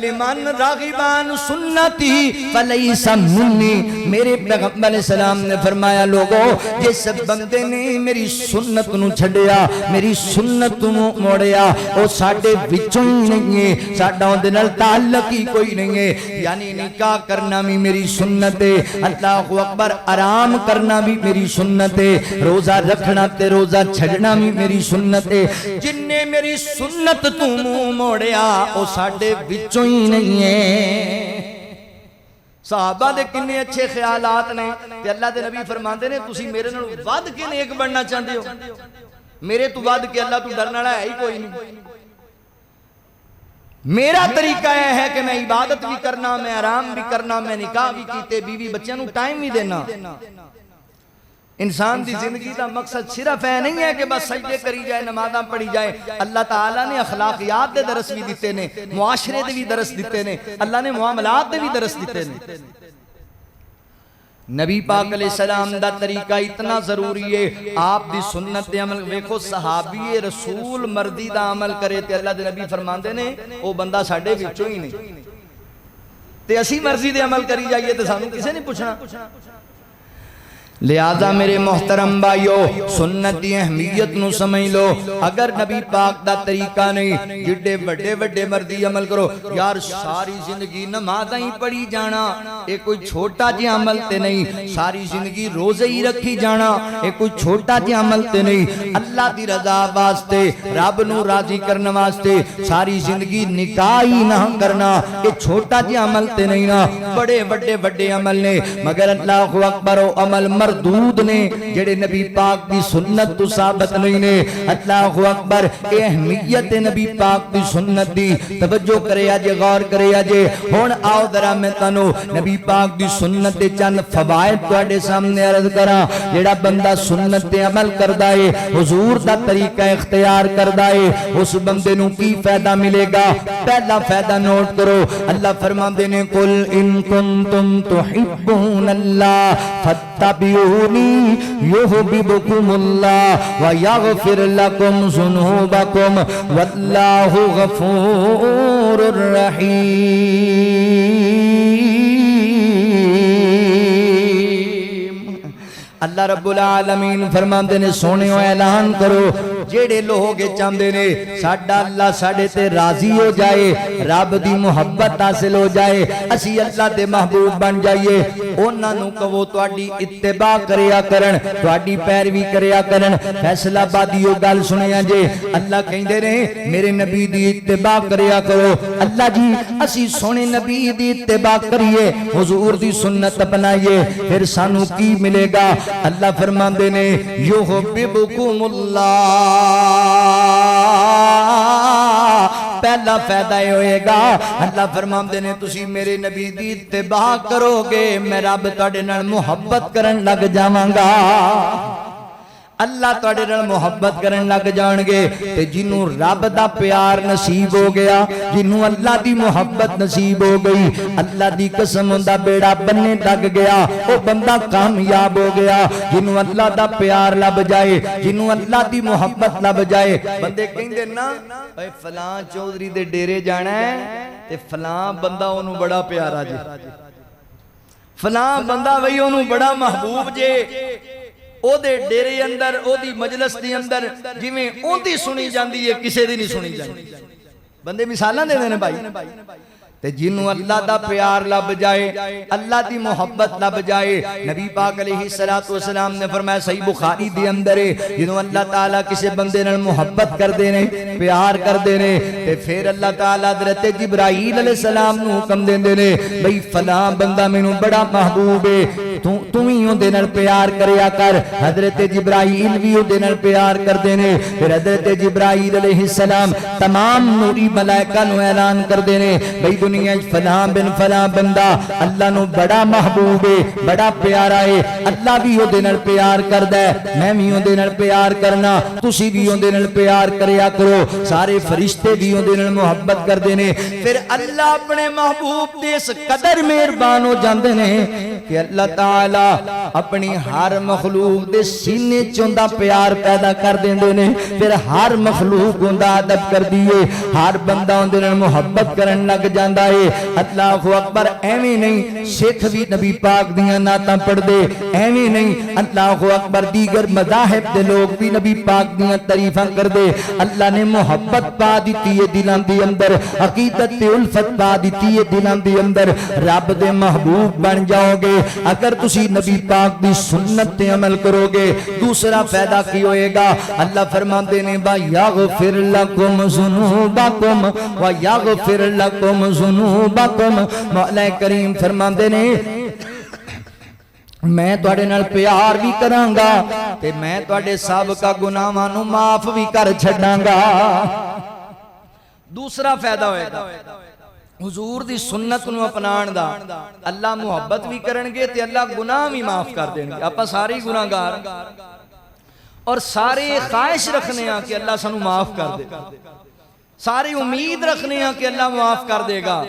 لمن راغبان سنتی فلیس منی، میرے پیغمبر علیہ السلام نے فرمایا لوگو جس بندے نے میری سنت نو چھڈیا، میری سنت نو موڑیا، او ساڈے وچوں ہی نہیں ہے، ساڈا اون دے نال تعلق ہی کوئی نہیں ہے۔ یعنی نکاح کرنا بھی میری سنت ہے، اللہ اکبر، آرام کرنا بھی میری سنت ہے، روزہ رکھنا تے روزہ چھڈنا بھی میری سنت ہے۔ جن نے میری سنت تو منہ موڑیا او ساڈے وچوں ہی نہیں ہے۔ صحابہ دے کنے اچھے خیالات نے، تے اللہ دے نبی فرماندے نے تسی میرے نال ود کے نیک بننا چاہندے ہو، میرے تو ود کے اللہ تو ڈرن والا ہے ہی کوئی نہیں۔ میرا طریقہ یہ ہے کہ میں عبادت بھی کرنا، میں آرام بھی کرنا، میں نکاح بھی کیتے، بیوی بچیاں نو ٹائم بھی دینا۔ انسان دی زندگی دا مقصد صرف ہے نہیں ہے کہ بس سجدے کری جائے، نمازاں پڑھی جائے۔ اللہ تعالیٰ نے اخلاقیات دے درس بھی دیتے نے، معاشرے دے بھی درس دیتے نے، اللہ نے معاملات دے بھی درس دیتے نے۔ نبی پاک علیہ السلام دا طریقہ اتنا ضروری ہے. آپ دی سنت دے عمل ویکھو صحابی رسول مردی دا عمل کرے تے اللہ دے نبی فرماندے نے او بندہ ساڈے وچوں ہی نہیں تے اسی مرضی دے عمل کری جائیے تے سانوں کسے نہیں پوچھنا. لہذا میرے محترم بھائیو سنت دی اہمیت نو سمجھ لو. اگر نبی پاک دا طریقہ نہیں جڑے بڑے بڑے مردی عمل کرو یار ساری زندگی نمازاں ہی پڑھی جانا اے کوئی چھوٹا جہا عمل تے نہیں. ساری زندگی روزے ہی رکھی جانا اے کوئی چھوٹا جہا عمل تے نہیں. اللہ دی رضا واسطے رب نو راضی کرنے واسطے ساری زندگی نکاح ہی نہ کرنا اے چھوٹا جہا عمل تے نہیں نا. بڑے بڑے بڑے عمل نے مگر اللہ اکبر و عمل مردود نے جڑے نبی پاک دی سنت تو ثابت نہیں نے. اللہ اکبر اے اہمیت نبی پاک دی سنت دی توجہ کرے آجے غور کرے آجے. ہون آؤ ذرا میں تانوں نبی پاک دی سنت دے چند فوائد تواڈے سامنے عرض کراں. جڑا بندہ سنت تے عمل کردا ہے حضور دا طریقہ اختیار کردا ہے اس بندے نوں کی فائدہ ملے گا. پہلا فائدہ نوٹ کرو. اللہ فرماندے نے قل ان کنتم تحبون اللہ فاتبعونی یحببکم اللہ ویغفر لکم ذنوبکم واللہ غفور رحیم. اللہ رب العالمین فرماندے نے سونےو اعلان کرو جیڑے لوگ چاہندے نے ساڈا اللہ ساڈے تے راضی ہو جائے رب دی محبت حاصل ہو جائے اسی اللہ دے محبوب بن جائیے انہاں نوں کہو تہاڈی اتباع کریا کرن تہاڈی پیروی کریا کرن. فیصلہ بادیو گل سنیا جے اللہ کہندے نے میرے نبی دی اتباع کریا کرو. اللہ جی اسی سونے نبی دی اتباع کریے حضور دی سنت اپنائیے پھر سانو کی ملے گا. اللہ فرماندے نے یحببکم اللہ. پہلا فائدہ یہ ہوئے گا اللہ فرماندے نے تسی میرے نبی دی اتباع کرو گے میں رب تواڈے نال محبت کرن لگ جاواں گا. اللہ تواڈے نال محبت کرن لگ جان گے تے جنوں رب دا پیار نصیب ہو گیا جنوں اللہ دی محبت نصیب ہو گئی اللہ دی قسم دا بیڑا بننے لگ گیا او بندہ کامیاب ہو گیا. جنوں اللہ دا پیار لب جائے جنوں اللہ دی محبت لب جائے بندے کہندے نا اے فلاں چودھری دے ڈیرے جانا ہے تے فلاں بندہ اونوں بڑا پیارا جے فلاں بندہ وہی اونوں بڑا محبوب جے او دے ڈیرے اندر او دی مجلس دی اندر جویں اون دی سنی جاندی ہے کسے دی نہیں سنی جاندی. بندے مثالاں دے دینے بھائی تے جنوں اللہ دا پیار لب جائے اللہ دی محبت لب جائے. نبی پاک علیہ السلام نے فرمایا صحیح بخاری دی اندر جنوں اللہ تعالیٰ کسے بندے نال محبت کر دے نے پیار کر دے نے تے پھر اللہ تعالیٰ حضرت جبرائیل علیہ السلام نو حکم دیندے نے بھئی فلاں بندہ مینوں بڑا محبوب ہے تو ہی اون دے نال پیار کریا کر. حضرت جبرائیل بھی اون دے نال پیار کر دے نے پھر حضرت جبرائیل علیہ السلام تمام نوری ملائکہ نو اعلان کر دے نے بھئی دنیا فلاں بن فلاں بندہ اللہ نو بڑا محبوب ہے بڑا پیارا ہے اللہ بھی اون دے نال پیار کردا ہے میں بھی اون دے نال پیار کرنا تسی بھی اون دے نال پیار کریا کرو. سارے فرشتے بھی اون دے نال محبت کر دے نے. پھر اللہ اپنے محبوب دے اس قدر مہربان ہو جاندے نے کہ اللہ تعالی اپنی ہر مخلوق دے سینے چوندا پیار پیدا کر دیندے نے. پھر ہر مخلوق اوندا ادب کر دیے ہر بندہ اون دے نال محبت کرن لگ جاندا ہے. اللہ اکبر. ایویں نہیں سکھ بھی نبی پاک دیاں نعتاں پڑھ دے ایویں نہیں اللہ اکبر دیگر مذاہب دے لوگ بھی نبی پاک دیاں تعریفاں کر دے. اللہ نے محبت پا دتی ہے دلاں دے اندر عقیدت تے الفت پا دتی ہے دلاں دے اندر. رب دے محبوب بن جاؤ گے اگر تسی نبی پاک دی سنت تے عمل کرو گے. دوسرا فائدہ کی ہوئے گا اللہ فرماندے نے با یغفر لکم ذنوبکم و یغفر لکم ذنوبکم. مولا کریم فرماندے نے میں تواڈے نال پیار بھی کراں گا تے میں تواڈے سابقہ گناہاں نوں معاف بھی کر چھڈاں گا. دوسرا فائدہ ہوئے گا حضور دی سنت نو اپنان دا اللہ محبت بھی کرن گے تے اللہ گناہ بھی معاف کر دیں گے. آپا سارے گناہگار اور سارے خواہش رکھنے ہاں کہ اللہ سانو معاف کر دے سارے امید رکھنے ہاں کہ اللہ معاف کر دے گا.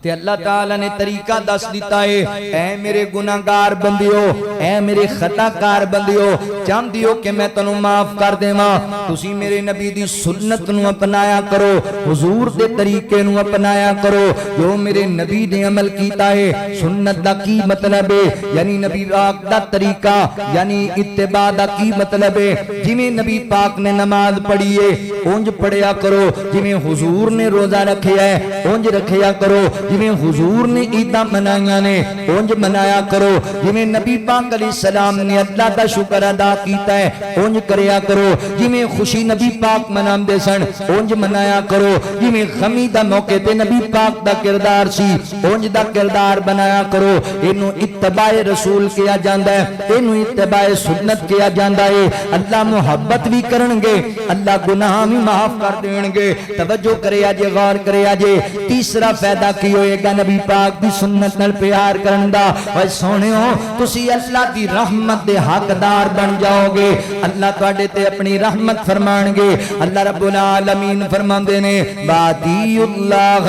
تے اللہ تعالی نے طریقہ دس دیتا ہے اے میرے گناہگار بندیو اے میرے خطا کار بندیو چاہندی ہو کہ میں تنوں معاف کر دیواں تسی میرے نبی دی سنت نو اپنایا کرو حضور دے طریقے نو اپنایا کرو جو میرے نبی نے عمل کیتا ہے سنت دا کی مطلب ہے یعنی نبی پاک دا طریقہ یعنی اتباع دا کی مطلب ہے جویں نبی پاک نے نماز پڑھی ہے اونج پڑھیا کرو جویں حضور نے روزہ رکھیا ہے اونج رکھیا کرو جویں حضور نے عیداں منائیاں نے اونج منایا کرو جویں نبی پاک علیہ السلام نے اللہ دا شکر ادا کیتا ہے اونج کریا کرو جویں خوشی نبی پاک مناندے سن اونج منایا کرو جویں غمی دا موقع تے نبی پاک دا کردار سی اونج دا کردار بنایا کرو اینو اتباع رسول کیا جاندا ہے اینو اتباع سنت کیا جاندا ہے اللہ محبت بھی کرنگے اللہ گناہ بھی معاف کر دینگے توجہ کریا جے غور کریا جے تیسرا فائدہ کی ہوئے گا نبی پاک دی سنت نال پیار کرن دا اوے سونیو تسی اللہ دی رحمت دے حقدار بن جاؤ گے اللہ تواڈے تے اپنی رحمت فرمان گے اللہ رب العالمین فرماندے نے وادی اللہ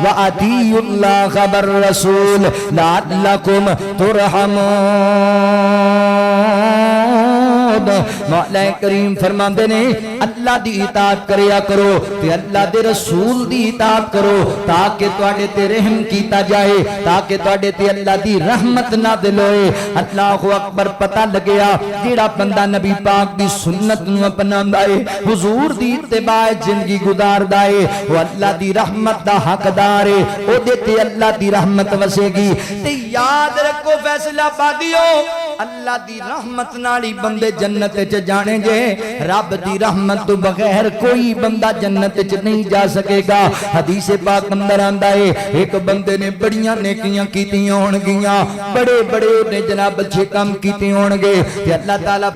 وادی اللہ بالرسول لعلکم ترحمون مولا کریم فرماندے نے اللہ دی اطاعت کریا کرو تے اللہ دے رسول دی اطاعت کرو تاکہ تواڈے تے رحم کیتا جائے تاکہ تواڈے تے اللہ دی رحمت نازل ہوئے اللہ اکبر پتہ لگیا جیڑا بندہ نبی پاک دی سنت نو اپناندا ہے حضور دی اتباع زندگی گزاردا ہے وہ اللہ دی رحمت دا حقدار ہے او دے تے اللہ دی رحمت وسے گی تے یاد رکھو فیصلہ بادیو اللہ دی رحمت نالی بندے جنت چ جانے جے رب دی رحمت تو بغیر کوئی بندہ جنت چ نہیں جا سکے گا حدیث پاک اندر آندا ہے ایک بندے نے بڑیاں نیکیاں کیتیاں ہون گیاں بڑے بڑے نے جناب اچھے کام کیتے ہون گے تے اللہ تعالی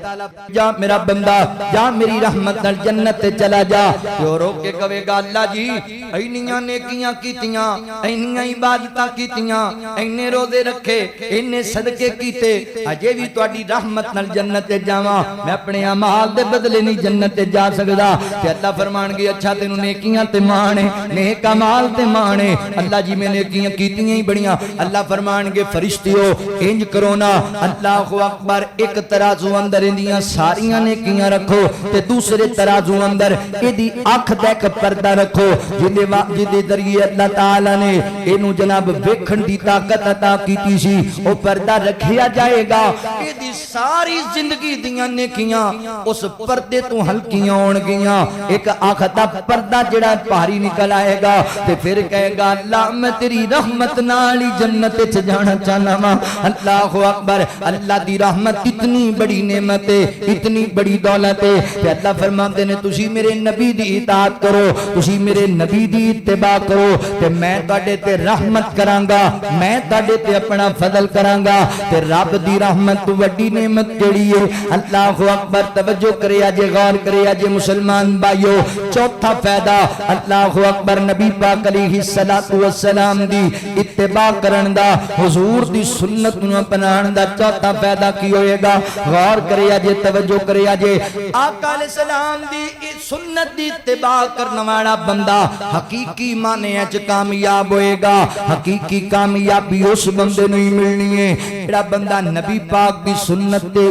جا میرا بندہ جا میری رحمت نال جنت تے چلا جا جو رو کے کہے گا اللہ جی اینیاں نیکیاں کیتیاں اینیاں عبادتاں کیتیاں اینے روزے رکھے اینے صدقے کیتے اجے بھی تواڈی رحمت نال جنت تے جاواں میں اپنے اعمال دے بدلے نہیں جنت تے جا سکدا تے اللہ فرمان گے اچھا تینوں نیکیاں تے مانے نیک اعمال تے مانے اللہ جی میں نیکیاں کیتیاں ہی بڑیاں اللہ فرمان گے فرشتیو انج کرو نا اللہ اکبر ایک ترازو اندر اندیاں ساریاں نیکیاں رکھو تے دوسرے ترازو اندر ایدی اکھ دیکھ پردہ رکھو جدے ذریعے اللہ تعالی نے اینو جناب ویکھن دی طاقت عطا کیتی سی او پردہ رکھیا جائے گا ایدی ساری زندگی دیاں نیکیاں اس پردے تو ہلکیاں ہون گیاں ایک آنکھ دا پردہ جڑا بھاری نکل آئے گا تے پھر کہے گا اللہ میں تیری رحمت نالی جنت چ جانا چاہنا ماں اللہ اکبر اللہ دی رحمت اتنی بڑی نعمت ہے اتنی بڑی دولت ہے تے اللہ فرماتے نے تسی میرے نبی دی اطاعت کرو تسی میرے نبی دی اتباع کرو تے میں تواڈے تے رحمت کرانگا میں تواڈے تے اپنا فضل کرانگا تے رب دی رحمت تو وڈی نعمت کیڑی ہے اللہ اکبر توجہ کریا جے غور کریا جے مسلمان بھائیو چوتھا فائدہ اللہ اکبر نبی پاک علیہ الصلوۃ والسلام دی اتباع کرن دا حضور دی سنت نو اپنان دا چوتھا فائدہ کی ہوئے گا غور کریا جے توجہ کریا جے آقا علیہ السلام دی سنت دی اتباع کرن والا بندہ حقیقی معنی وچ کامیاب ہوئے گا حقیقی کامیابی اس بندے نوں ہی ملنی ہے جڑا بندہ نبی پاک دی سنت تے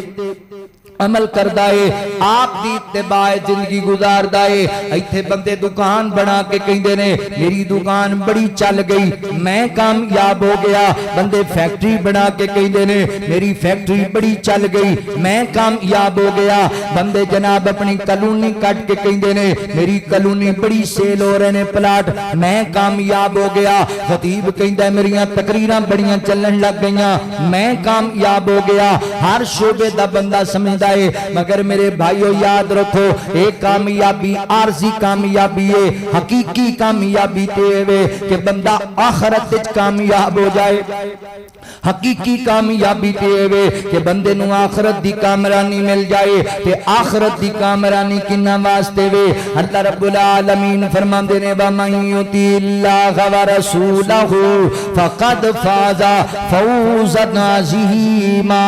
عمل کردا ہے آپ دی اتباع زندگی گزاردا ہے ایتھے بندے دکان بنا کے کہندے نے میری دکان بڑی چل گئی میں کامیاب ہو گیا بندے فیکٹری بنا کے کہندے نے میری فیکٹری بڑی چل گئی میں کامیاب ہو گیا بندے جناب اپنی کالونی کٹ کے کہندے نے میری کالونی بڑی سیل ہو رہے نے پلاٹ میں کامیاب ہو گیا خطیب کہندا میریاں تقریراں بڑیاں چلن لگ گئیاں میں کامیاب ہو گیا ہر شعبے دا بندہ سمجھدا مگر میرے بھائیو یاد رکھو ایک کامیابی عارضی کامیابی ہے حقیقی کامیابی تے کہ بندہ آخرت وچ کامیاب ہو جائے حقیقی کامیابی تے کہ بندے نو آخرت دی کامرانی مل جائے تے آخرت دی کامرانی کنا واسطے وے اللہ رب العالمین فرماندے نے وَمَن يُطِعِ اللَّهَ وَرَسُولَهُ فَقَدْ فَازَ فَوْزًا عَظِيمًا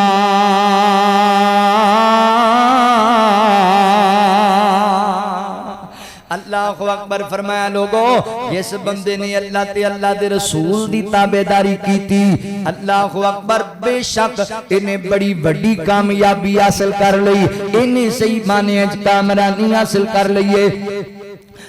اللہ اکبر فرمایا لوگو جس بندے نے اللہ تے اللہ دے رسول دی تابعداری کی تھی اللہ اکبر بے شک انہیں بڑی بڑی کامیابی حاصل کر لئی انہیں صحیح معنی کامرانی حاصل کر لئیے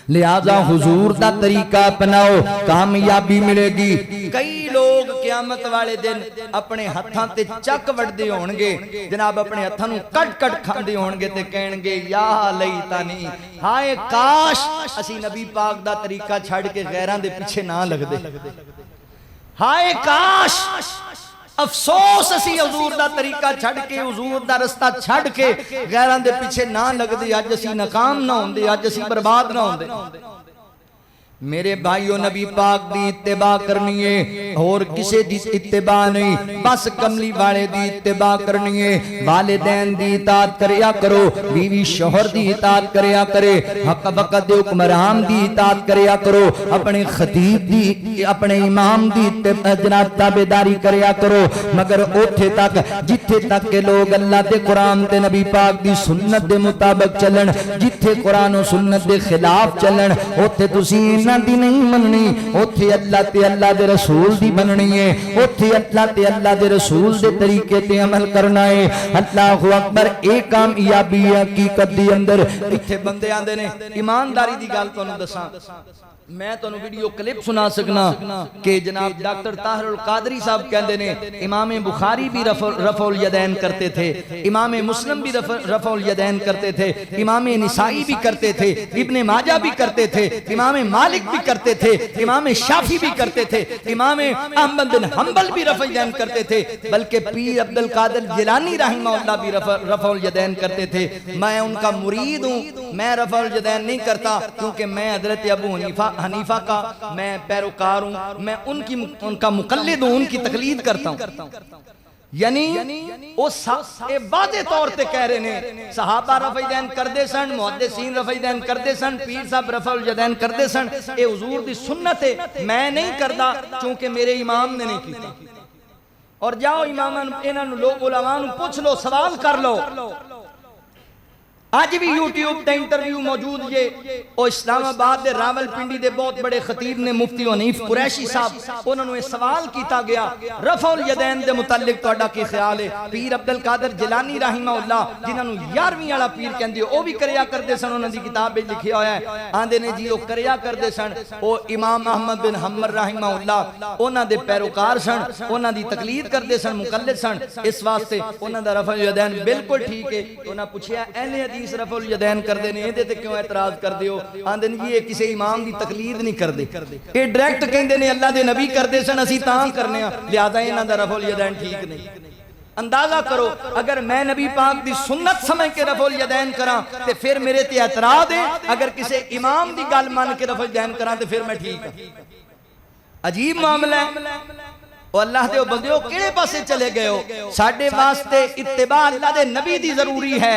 لہذا حضور دا طریقہ اپناؤ کامیابی ملے گی کئی لوگ قیامت والے دن اپنے ہتھاں تے چک وڑدے ہونگے جناب اپنے ہتھاں نوں کٹ کٹ کھاندے ہونگے تے کہنگے یا لیتانی ہائے کاش اسی نبی پاک دا طریقہ چھڑ کے غیران دے پیچھے نہ لگ دے ہائے کاش افسوس اسی حضور دا طریقہ چھڑ کے حضور دا رستہ چھڑ کے غیران دے پیچھے نہ لگ دے آج اسی ناکام نہ ہوں دے آج اسی برباد نہ ہوں دے میرے بھائیو نبی پاک دی اتباع کرنی ہے اور کسے دی اتباع نہیں بس کملی والے دی اتباع کرنی ہے والدین دی اطاعت کریا کرو بیوی شوہر دی اطاعت کریا کرے حق وقت دے حکمران دی اطاعت کریا کرو اپنے خطیب دی اپنے امام دی جناب تابعداری کریا کرو مگر اوتھے تک جتھے تک کہ لوگ اللہ دے قرآن تے نبی پاک دی سنت دے مطابق چلن جتھے قرآن و سنت دے خلاف چلن اوتھے تسی دی نہیں مننی اوتھے اللہ تے اللہ دے رسول دی مننی ہے اوتھے اللہ تے اللہ دے رسول دے طریقے تے عمل کرنا ہے اللہ اکبر ایک کامیابی حقیقت دی اندر ایتھے بندے آندے نے ایمانداری دی گل تانوں دساں میں تانوں ویڈیو کلپ سنا سکنا کہ جناب ڈاکٹر طاہر القادری صاحب کہندے نے امام بخاری بھی رفع الیدین کرتے تھے امام مسلم بھی رفع الیدین کرتے تھے امام نسائی بھی کرتے تھے ابن ماجہ بھی کرتے تھے امام مالک بھی کرتے تھے امام شافعی بھی کرتے تھے امام احمد بن حنبل بھی رفع الیدین کرتے تھے بلکہ پیر عبد القادر جیلانی رحمہ اللہ بھی رفع الیدین کرتے تھے میں ان کا مرید ہوں میں رفع الیدین نہیں کرتا کیونکہ میں حضرت ابو حنیفہ کا میں پیروکار ہوں میں ان کا مقلد ہوں ان کی تقلید کرتا ہوں یعنی وہ واضح طور تے کہہ رہے ہیں صحابہ رفع الیدین کر دے سن محدثین رفع الیدین کر دے سن پیر صاحب رفع الیدین کر دے سن اے حضور دی سنت ہے میں نہیں کردا چونکہ میرے امام نے نہیں کیتا اور جاؤ امام انہاں لوگ علماء نوں پوچھ لو سوال کر لو آج بھی یوٹیوب تے انٹرویو موجود یہ اور اسلام آباد دے راول پنڈی دے بہت بڑے خطیب نے مفتی حنیف قریشی صاحب انہوں نے سوال کیتا گیا رفع الیدین دے متعلق توڑا کی خیال ہے پیر عبد القادر جیلانی رحمہ اللہ جنہوں نے 11ویں والا پیر کہندے او بھی کریا کردے سن انہوں نے کتاب وچ لکھیا ہویا ہے آندے نے جی او کریا کردے سن او امام احمد بن حنبل رحمہ اللہ انہاں دے پیروکار سن انہاں دی تقلید کردے سن مقلد سن اس واسطے انہاں دا رفع الیدین بالکل ٹھیک ہے انہاں پوچھیا اہل حدیث رفع الیدین کر دے نے تے کیوں اعتراض کر دیو آندے نے یہ کسی امام دی تقلید نہیں کر دے اے ڈائریکٹ کہندے نے اللہ دے نبی کر دے سن اسی تاں کرنے ہاں لہذا انہاں دا رفع الیدین ٹھیک نہیں اندازہ کرو اگر میں نبی پاک دی سنت سمجھ کے رفع الیدین کراں تے پھر میرے تے اعتراض ہے اگر کسی امام دی گل مان کے رفع الیدین کراں تے پھر میں ٹھیک ہوں عجیب معاملہ ہے اور اللہ دے بندیوں کیڑے پاسے چلے گئے ہو ساڈے واسطے اتباع اللہ دے نبی دی ضروری ہے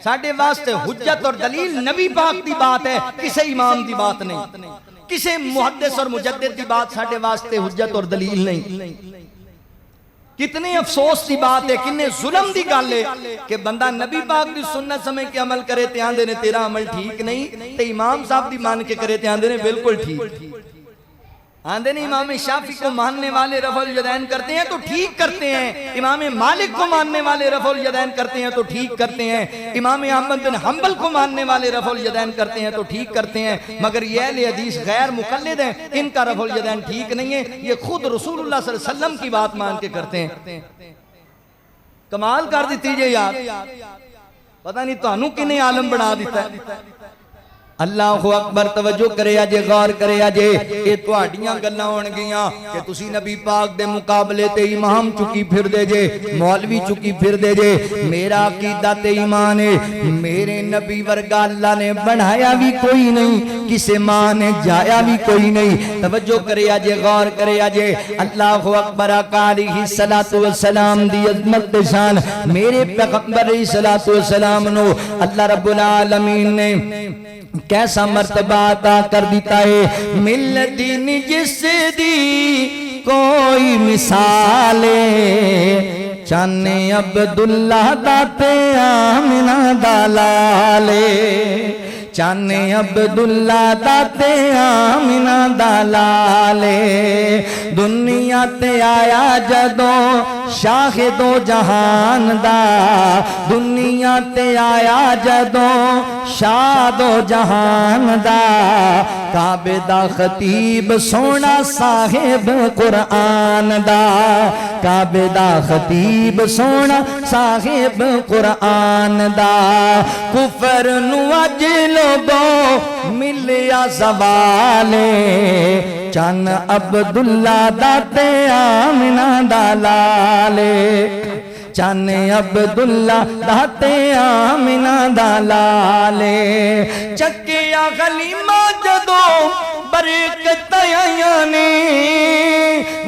ساڈے واسطے حجت اور دلیل نبی پاک دی بات ہے کسے امام دی بات نہیں کسے محدث اور مجدد دی بات ساڈے واسطے حجت اور دلیل نہیں کتنی افسوس دی بات ہے کتنے ظلم دی گل ہے کہ بندہ نبی پاک دی سنت سمجھ کے عمل کرے تے آندے نے تیرا عمل ٹھیک نہیں تے امام صاحب دی مان کے کرے تے آندے نے بالکل ٹھیک آندے نے امام شافعی کو ماننے والے رفع الیدین کرتے ہیں تو ٹھیک کرتے ہیں امام مالک کو ماننے والے رفع الیدین کرتے ہیں تو ٹھیک کرتے ہیں امام احمد بن حنبل کو ماننے والے رفع الیدین کرتے ہیں تو ٹھیک کرتے ہیں مگر یہ اہل حدیث غیر مقلد ہیں ان کا رفع الیدین ٹھیک نہیں ہے یہ خود رسول اللہ صلی اللہ علیہ وسلم کی بات مان کے کرتے ہیں کمال کر دیتی جے یار پتہ نہیں تانوں کنے عالم بنا دیتا ہے اللہ اکبر توجہ کرے آجے غور کرے آجے اے تواڈیاں گلاں ہون گیاں کہ تسی نبی پاک دے مقابلے تے امام چکی پھر دے جے مولوی چکی پھر دے جے میرا عقیدہ تے ایمان ہے میرے نبی ورگا اللہ نے بنایا بھی کوئی نہیں کسے ماں نے جایا بھی کوئی نہیں توجہ کرے آجے غور کرے آجے اللہ اکبر آقا علیہ السلام دی عظمت شان میرے پیغمبر علیہ السلام نو اللہ رب العالمین نے کیسا مرتبہ عطا کر دیتا ہے ملت جس دی کوئی مثالے چانے عبداللہ داتے آمنہ دالالے چانے عبداللہ داتے آمنہ دلالے دنیا تے آیا جدوں شاہ دو جہان دا دنیا تے آیا جدوں شاہ دو جہان دا کعبے دا خطیب سونا صاحب قرآن دا کعبے دا خطیب سونا صاحب قرآن دا کفر نو اج لوگوں ملیا زوالے چن عبداللہ داتے آمنہ دلالے چن عبداللہ داتے آمنہ دلالے چکیا غلیمہ جدوں برکت آیاں نے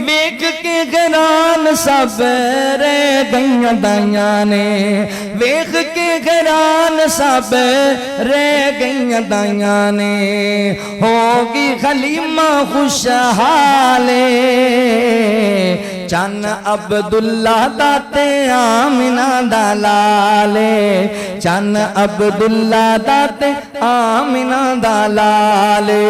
ویکھ کے گران سب رہ گئیاں دائیاں نے ویکھ کے گران سب رہ گئیاں دائیاں نے ہوگی غلیمہ خوشحالے چن عبداللہ داتے آمنہ دلالے چن عبداللہ داتے آمنہ دلالے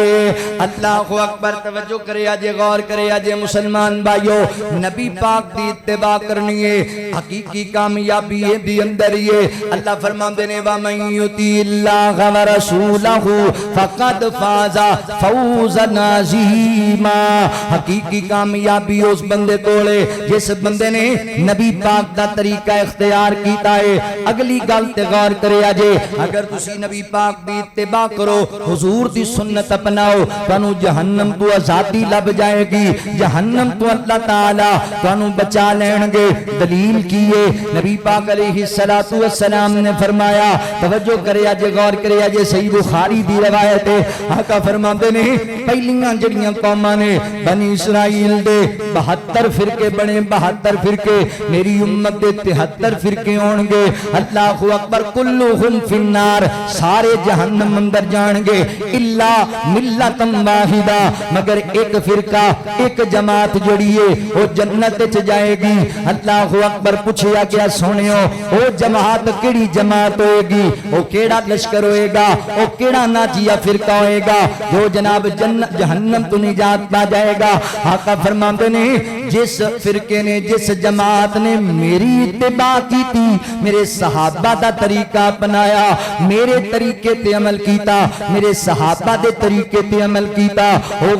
اللہ اکبر توجہ کرے آجے غور کرے آجے مسلمان بھائیو نبی پاک دی اتباع کرنی ہے حقیقی کامیابی ہے دی اندر یہ اللہ فرمان دینے وَمَن يُطِعِ اللَّهَ وَرَسُولَهُ فَقَدْ فَازَ فَوْزًا عَظِيمًا حقیقی کامیابی اس بندے کولے جس بندے نے نبی پاک دا طریقہ اختیار کیتا ہے اگلی گل تے غور کرے آجے اگر تسی نبی پاک دی اتباع کرو حضور دی سنت اپناؤ تانو جہنم تو آزادی لب جائے گی جہنم تو اللہ تعالی تانو بچا لین گے دلیل کیے نبی پاک علیہ السلام نے فرمایا توجہ کرے آجے غور کرے آجے صحیح بخاری دی روایت ہے آقا فرماتے نے پہلیاں جڑیاں قوماں نے بنی اسرائیل دے 72 فرقے بنے 72 فرقے میری امت دے 73 فرقے ہون گے اللہ اکبر کلہم فی النار سارے جہنم اندر جان گے الا ملت واحدہ مگر ایک فرقہ ایک جماعت جڑی ہے وہ جنت وچ جائے گی اللہ اکبر پوچھیا گیا سونیو وہ جماعت کیڑی جماعت ہوئے گی وہ کیڑا لشکر ہوئے گا وہ کیڑا ناجیہ فرقہ ہوئے گا جو جناب جہنم تو نجات پا جائے گا آقا فرماتے نے جس فرقے نے جس جماعت نے میری اتباع کی تھی میرے صحابہ دا طریقہ اپنایا میرے طریقے تے عمل کیتا میرے صحابہ دے طریقے تے عمل کیتا او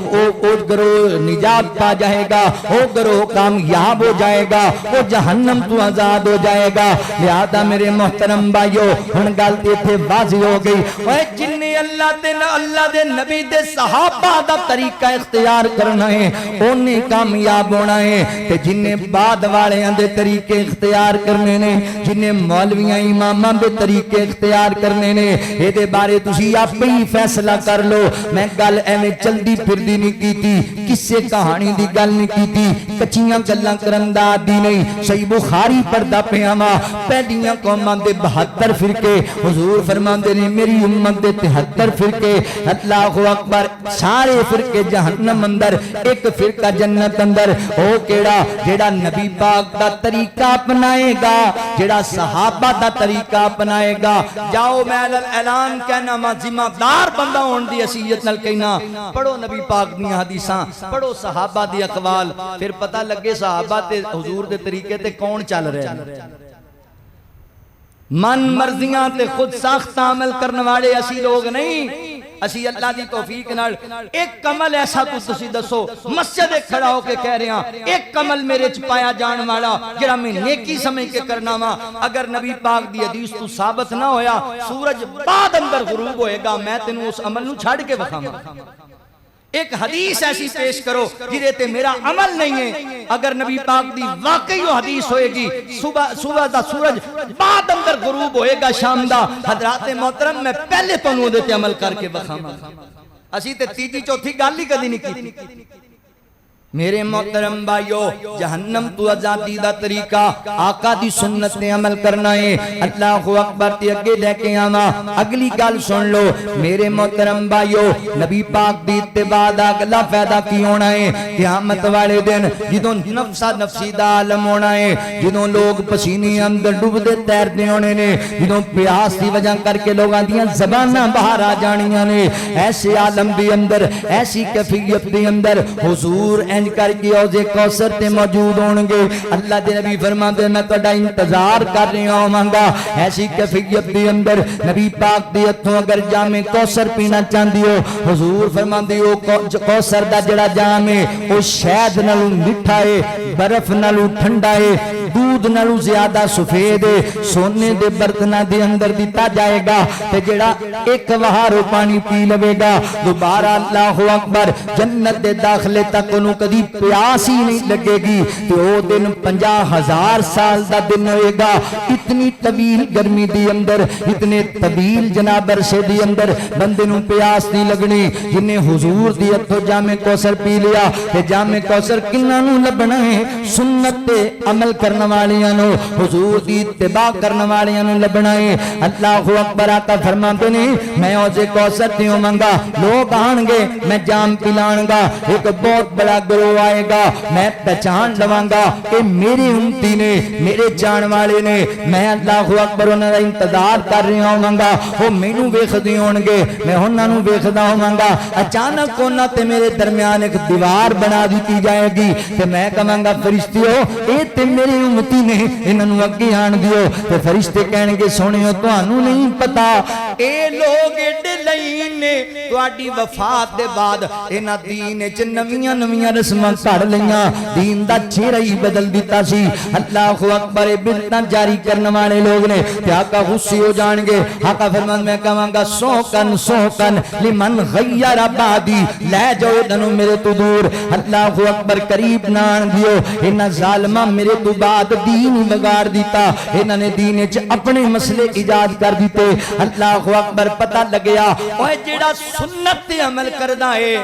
گروہ نجات پا جائے گا او گروہ کامیاب ہو جائے گا او جہنم تو آزاد ہو جائے گا لہذا میرے محترم بھائیو ہن گل تے ایتھے واضح ہو گئی اوے جن نے اللہ دے نبی دے صحابہ دا طریقہ اختیار کرنا ہے اونے کامیاب ہونا ہے تے جن نے بعد والے دے طریقے اختیار کرنے نے جن نے مولویاں اماماں دے طریقے اختیار کرنے نے اے دے بارے تسی آپ ہی فیصلہ کر لو میں گل ایویں چلدی پھردی نہیں کیتی کسے کہانی دی گل نہیں کیتی کچیاں گلاں کرن دا عادی نہیں صحیح بخاری پڑھدا پیا وا پہلیاں قوماں دے 72 فرقے حضور فرماندے نے میری امت دے 73 فرقے اللہ اکبر سارے فرقے جہنم اندر ایک فرقہ جنت اندر او کیڑا جیڑا نبی پاک دا طریقہ اپنائے گا جیڑا صحابہ دا طریقہ اپنائے گا جاؤ میں اعلان کہنا ما ذمہ دار بندہ ہون دی حیثیت نال کہنا پڑھو نبی پاک دیاں حدیثاں پڑھو صحابہ دی اقوال پھر پتہ لگے صحابہ تے حضور دے طریقے تے کون چل رہے ہیں من مرضیاں تے خود ساخت عمل کرنے والے اسی لوگ نہیں اسی اللہ دی توفیق نال ایک عمل ایسا تسی دسو مسجد کھڑا ہو کے کہہ رہے ہیں ایک عمل میرے چ پایا جان والا جڑا میں نیکی سمجھ کے کرنا وا اگر نبی پاک دی حدیث تو ثابت نہ ہویا سورج بعد اندر غروب ہوئے گا میں تینوں اس عمل نو چھڑ کے بکھاواں ایک حدیث ایسی پیش کرو جرے تے میرا عمل نہیں ہے اگر نبی پاک دی واقعی وہ حدیث ہوئے گی صبح دا سورج بعد اندر غروب ہوئے گا شام دا حضرات محترم میں پہلے پنوں دے تے عمل کر کے بخاما اسی تے تیجی چوتھی گالی کدی نہیں کی میرے محترم بھائیو جہنم تو آزادی دا طریقہ آقا دی سنت نے عمل کرنا ہے اللہ اکبر تے اگے لے کے آواں اگلی گل سن لو میرے محترم بھائیو نبی پاک دی اتباع دا اگلا فائدہ کی ہونا ہے قیامت والے دن جدوں نفسا نفسی دا عالم ہونا ہے جدوں لوگ پسینے اندر ڈوبدے تیرتے ہونے نے جدوں پیاس دی وجہ کر کے لوگاں دیاں زباناں باہر آ جانیاں نے ایسے عالم دی اندر ایسی کیفیت دی اندر حضور کر کے اوزے کوثر تے موجود ہونگے اللہ دے نبی فرماتے میں تہاڈا انتظار کر رہا ہاں ایسی کیفیت دے اندر نبی پاک دے ہتھوں اگر جام کوثر پینا چاہندی ہو حضور فرماندے او کوثر دا جڑا جام ہے او شہد نالوں میٹھا ہے برف نالوں ٹھنڈا ہے دودھ نالوں زیادہ سفید ہے سونے دے برتناں دے اندر دتا جائے گا تے جڑا ایک وہارو پانی پی لوے گا دوبارہ اللہ اکبر جنت دے داخلے تک انہوں کدی پیاس ہی نہیں لگے گی تو وہ دن 50,000 سال دا دن ہوئے گا اتنی طویل گرمی دی اندر اتنے طویل جناب عرصے دی اندر بندے نوں پیاس نہیں لگنی جنہیں حضور دی ہتھوں جام کوثر پی لیا تے جام کوثر کناں نوں لبنا ہے سنت تے عمل کرن والیاں نوں حضور دی اتباع کرن والیاں نوں لبنا ہے اللہ اکبر آقا فرماتے نے میں اوزے کوثر تے ہوواں گا لوگ آن گے میں جام پلان گا ایک بہت بڑا گروہ آئے گا میں پہچان لواں گا کہ میرے امتی نے میرے جان والے نے میں اللہ اکبر انہاں دا انتظار کر رہا ہوں گا وہ مینوں ویکھدے ہون گے میں انہاں نوں ویکھدا ہوں گا اچانک انہاں تے میرے درمیان ایک دیوار بنا دتی جائے گی تے میں کہاں گا فرشتیو اے تے میرے امتی نے انہاں نوں اگے آن دیو تے فرشتے کہن گے سونیو تانوں نہیں پتا اے لوگ ایڈے لئین نے تہاڈی وفات دے بعد انہاں دین وچ نویاں نویاں رسماں کر لیاں دین دا چہرہ ہی بدل دیتا سی اللہ اکبر بدعتاں جاری کرنے والے لوگ نے تے آقا غصے ہو جان گے آقا فرمان میں کہاں گا سوکن لمن غیر بعدی لے جاؤ دنو میرے تو دور اللہ اکبر قریب نہ آن دیو انہاں ظالماں میرے تو بعد دین بگاڑ دیتا انہاں نے دین وچ اپنے مسئلے ایجاد کر دیتے اللہ اکبر پتہ لگیا اوے جیڑا سنت تے عمل کردا ہے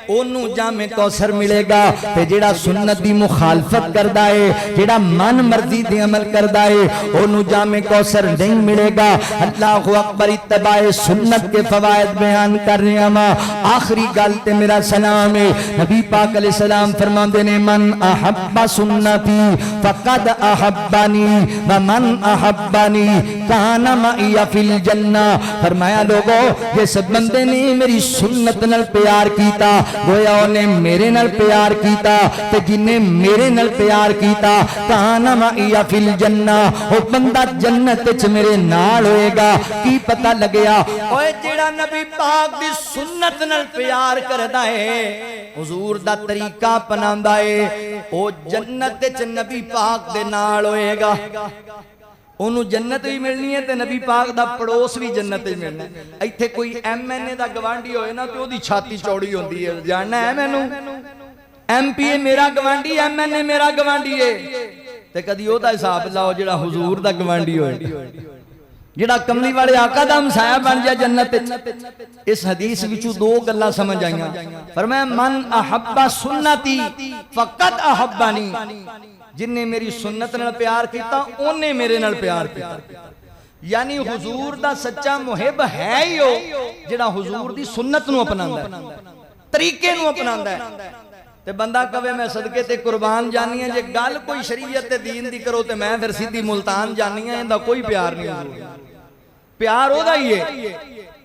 اونوں جام کوثر ملے گا تے جیڑا سنت دی مخالفت کردا ہے جیڑا من مرضی دی عمل کردا ہے اونوں جام کوثر نہیں ملے گا اللہ اکبر اتباع سنت کے فوائد بیان کر رہا ہاں آخری گل تے میرا سلام ہے نبی پاک علیہ السلام فرماندے نے من احب سنتی فقد احبنی ومن احبنی کان معی فی الجنہ فرمایا لوگو جس بندے نے میری سنت نال پیار کیتا گویا انہیں میرے نال پیار کیتا تے جنہیں میرے نال پیار کیتا کان معی فی الجنہ وہ بندہ جنت وچ میرے نال ہوئے گا کی پتہ لگیا اوے جیڑا نبی پاک دی سنت نال پیار کردا ہے حضور دا طریقہ اپناوندا ہے او جنت وچ نبی پاک دے نال ہوئے گا انہوں جنت بھی ملنی ہے تے نبی پاک دا پڑوس بھی جنت بھی ملنا ہے ایتھے کوئی ایم این اے دا گوانڈی ہوئے نا تو وہ دی چھاتی چوڑی ہوندی ہے جاننا ہے میں نوں ایم پی اے میرا گوانڈی ایم این اے میرا گوانڈی ہے تے کدی او دا حساب لاؤ جڑا حضور دا گوانڈی ہوئے جڑا کملی والے آقا دا ہمسایہ بن جائے جنت اس حدیث وچوں دو گلاں سمجھ آئیاں فرمایا من احب سنتی فقط احبنی جن نے میری سنت نال پیار کیتا اونے میرے نال پیار کیتا یعنی حضور دا سچا محب ہے ہی ہو جڑا حضور دی سنت نو اپناوندا ہے طریقے نو اپناوندا ہے تے بندہ کہے میں صدقے تے قربان جانی ہے جے گل کوئی شریعت تے دین دی کرو تے میں پھر سیدھی ملتان جانی ہے ایندا کوئی پیار نہیں پیار او دا ہی ہے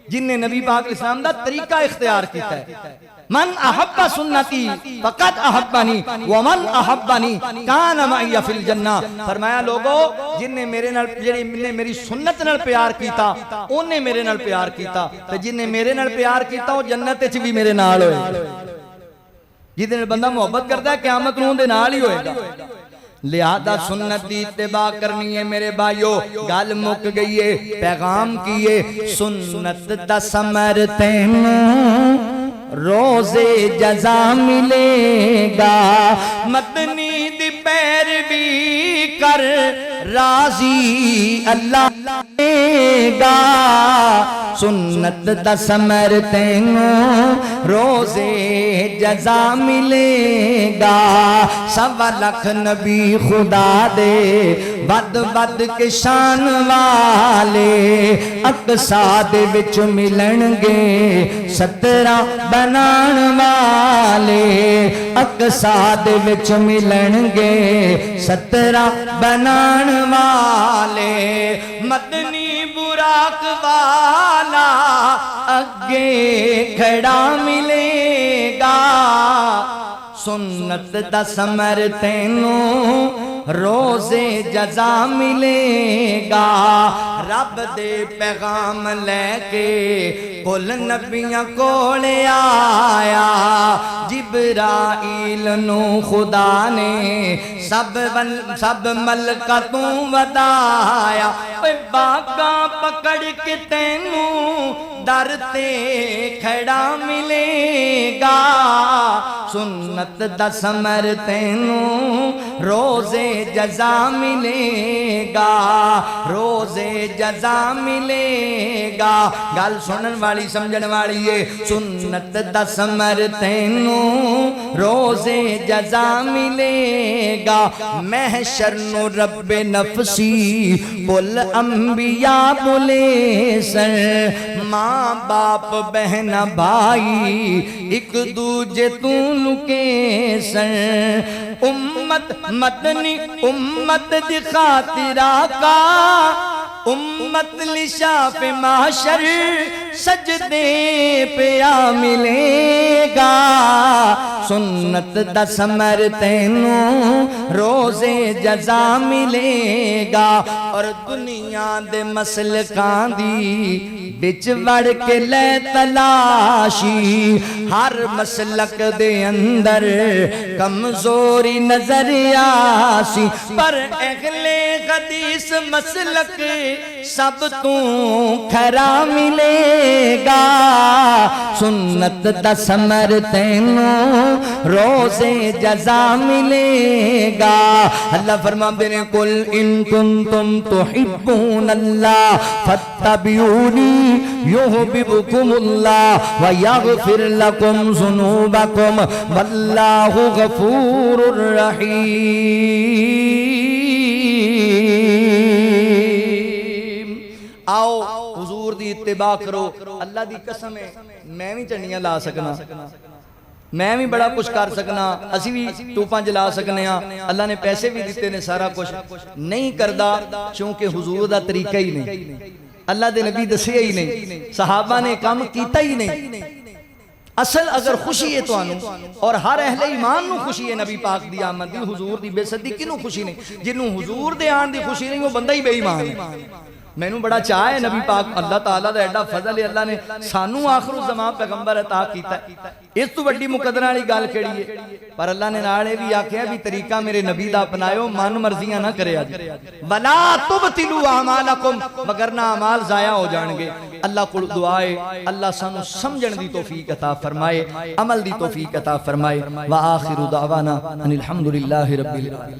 جن نے نبی پاک اسلام دا طریقہ اختیار کیتا ہے من احب سنتی فقط احبنی ومن احبنی کان معی فی الجنہ فرمایا لوگو جن نے میرے نال جڑے نے میری سنت نال پیار کیتا اونے میرے نال پیار کیتا تے جن نے میرے نال پیار کیتا او جنت وچ بھی میرے نال ہوئے جس دن بندہ محبت کرتا ہے قیامت نوں دے نال ہی ہوئے گا لہذا سنت دی اتباع کرنی ہے میرے بھائیو گل مک گئی ہے پیغام کیے سنت دا ثمر تینوں روزے جزا ملے گا مدنی دی پیروی کر راضی اللہ گا سنت دا ثمر تینوں روزے جزا ملے گا 1.25 لاکھ نبی خدا دے ود ود کے شان والے اقصا دے وچ ملن گے 17 بنان والے اقصا دے وچ ملن گے 17 بنان والے مدنی براق والا اگے کھڑا ملے گا سنت دا ثمر تینوں روزے جزا ملے گا رب دے پیغام لے کے کل نبیاں کولے آیا جبرائیل نو خدا نے سب ملکتوں ودایا باغاں پکڑ کے تینوں در تے کھڑا ملے گا سنت دا ثمر تینوں روزے جزا ملے گا روزے جزا ملے گا گل سنن والی سمجھن والی ہے سنت دا ثمر تینوں روزے جزا ملے گا محشر نو رب نفسی بول انبیاء بولے سر ماں باپ بہن بھائی ایک دوجے تو لکے سر امت مدنی امت دی خاطر آقا امت لشاف معاشر سجدے پیا ملے گا سنت دا ثمر تینوں روزے جزا ملے گا اور دنیا دے مسلکاں دی بچ وڑ کے لے تلاشی ہر مسلک دے اندر کمزوری نظر آسی پر اہل حدیث مسلک سب تو کھرا ملے گا سنت دا ثمر تینوں روزے جزا ملے گا اللہ فرماتے ہیں قل ان کنتم تحبون اللہ فاتبعونی یحببکم اللہ ویغفر لکم ذنوبکم واللہ غفور الرحیم آؤ حضور دی اتباع کرو اللہ دی قسم ہے میں بھی چنڈیاں لا سکنا میں بھی بڑا کچھ کر سکنا اسی بھی ٹوپاں جلا سکنے ہیں اللہ نے پیسے بھی دیتے نے سارا کچھ نہیں کردہ چونکہ حضور دا طریقہ ہی نہیں اللہ دے نبی دسیا ہی نہیں صحابہ نے کام کیتا ہی نہیں اصل اگر خوشی ہے تو آنو اور ہر اہل ایمان نو خوشی ہے نبی پاک دی آمد دی حضور دی بے صدی کنو خوشی نہیں جنہوں حضور دے آن دی خوشی نہیں وہ بندہ ہی بے ایمان ہے میں نو بڑا چاہے نبی پاک اللہ تعالیٰ دا ایڈا فضل ہے اللہ نے سانو آخر الزمان پیغمبر عطا کیتا ہے اس تو بڑی مقدرہ والی گال کھڑی ہے پر اللہ نے ناڑے بھی آکھیا بھی طریقہ میرے نبی دا اپنائیو من مرضیاں نہ کرے آج وَلَا تُبْتِلُوا أَعْمَالَكُمْ مگر نہ اعمال ضائع ہو جان گے اللہ کو دعائے اللہ سانو سمجھن دی توفیق عطا فرمائے عمل دی توفیق عطا فرمائے وآخر دعوانا ان الحمدللہ رب العالمین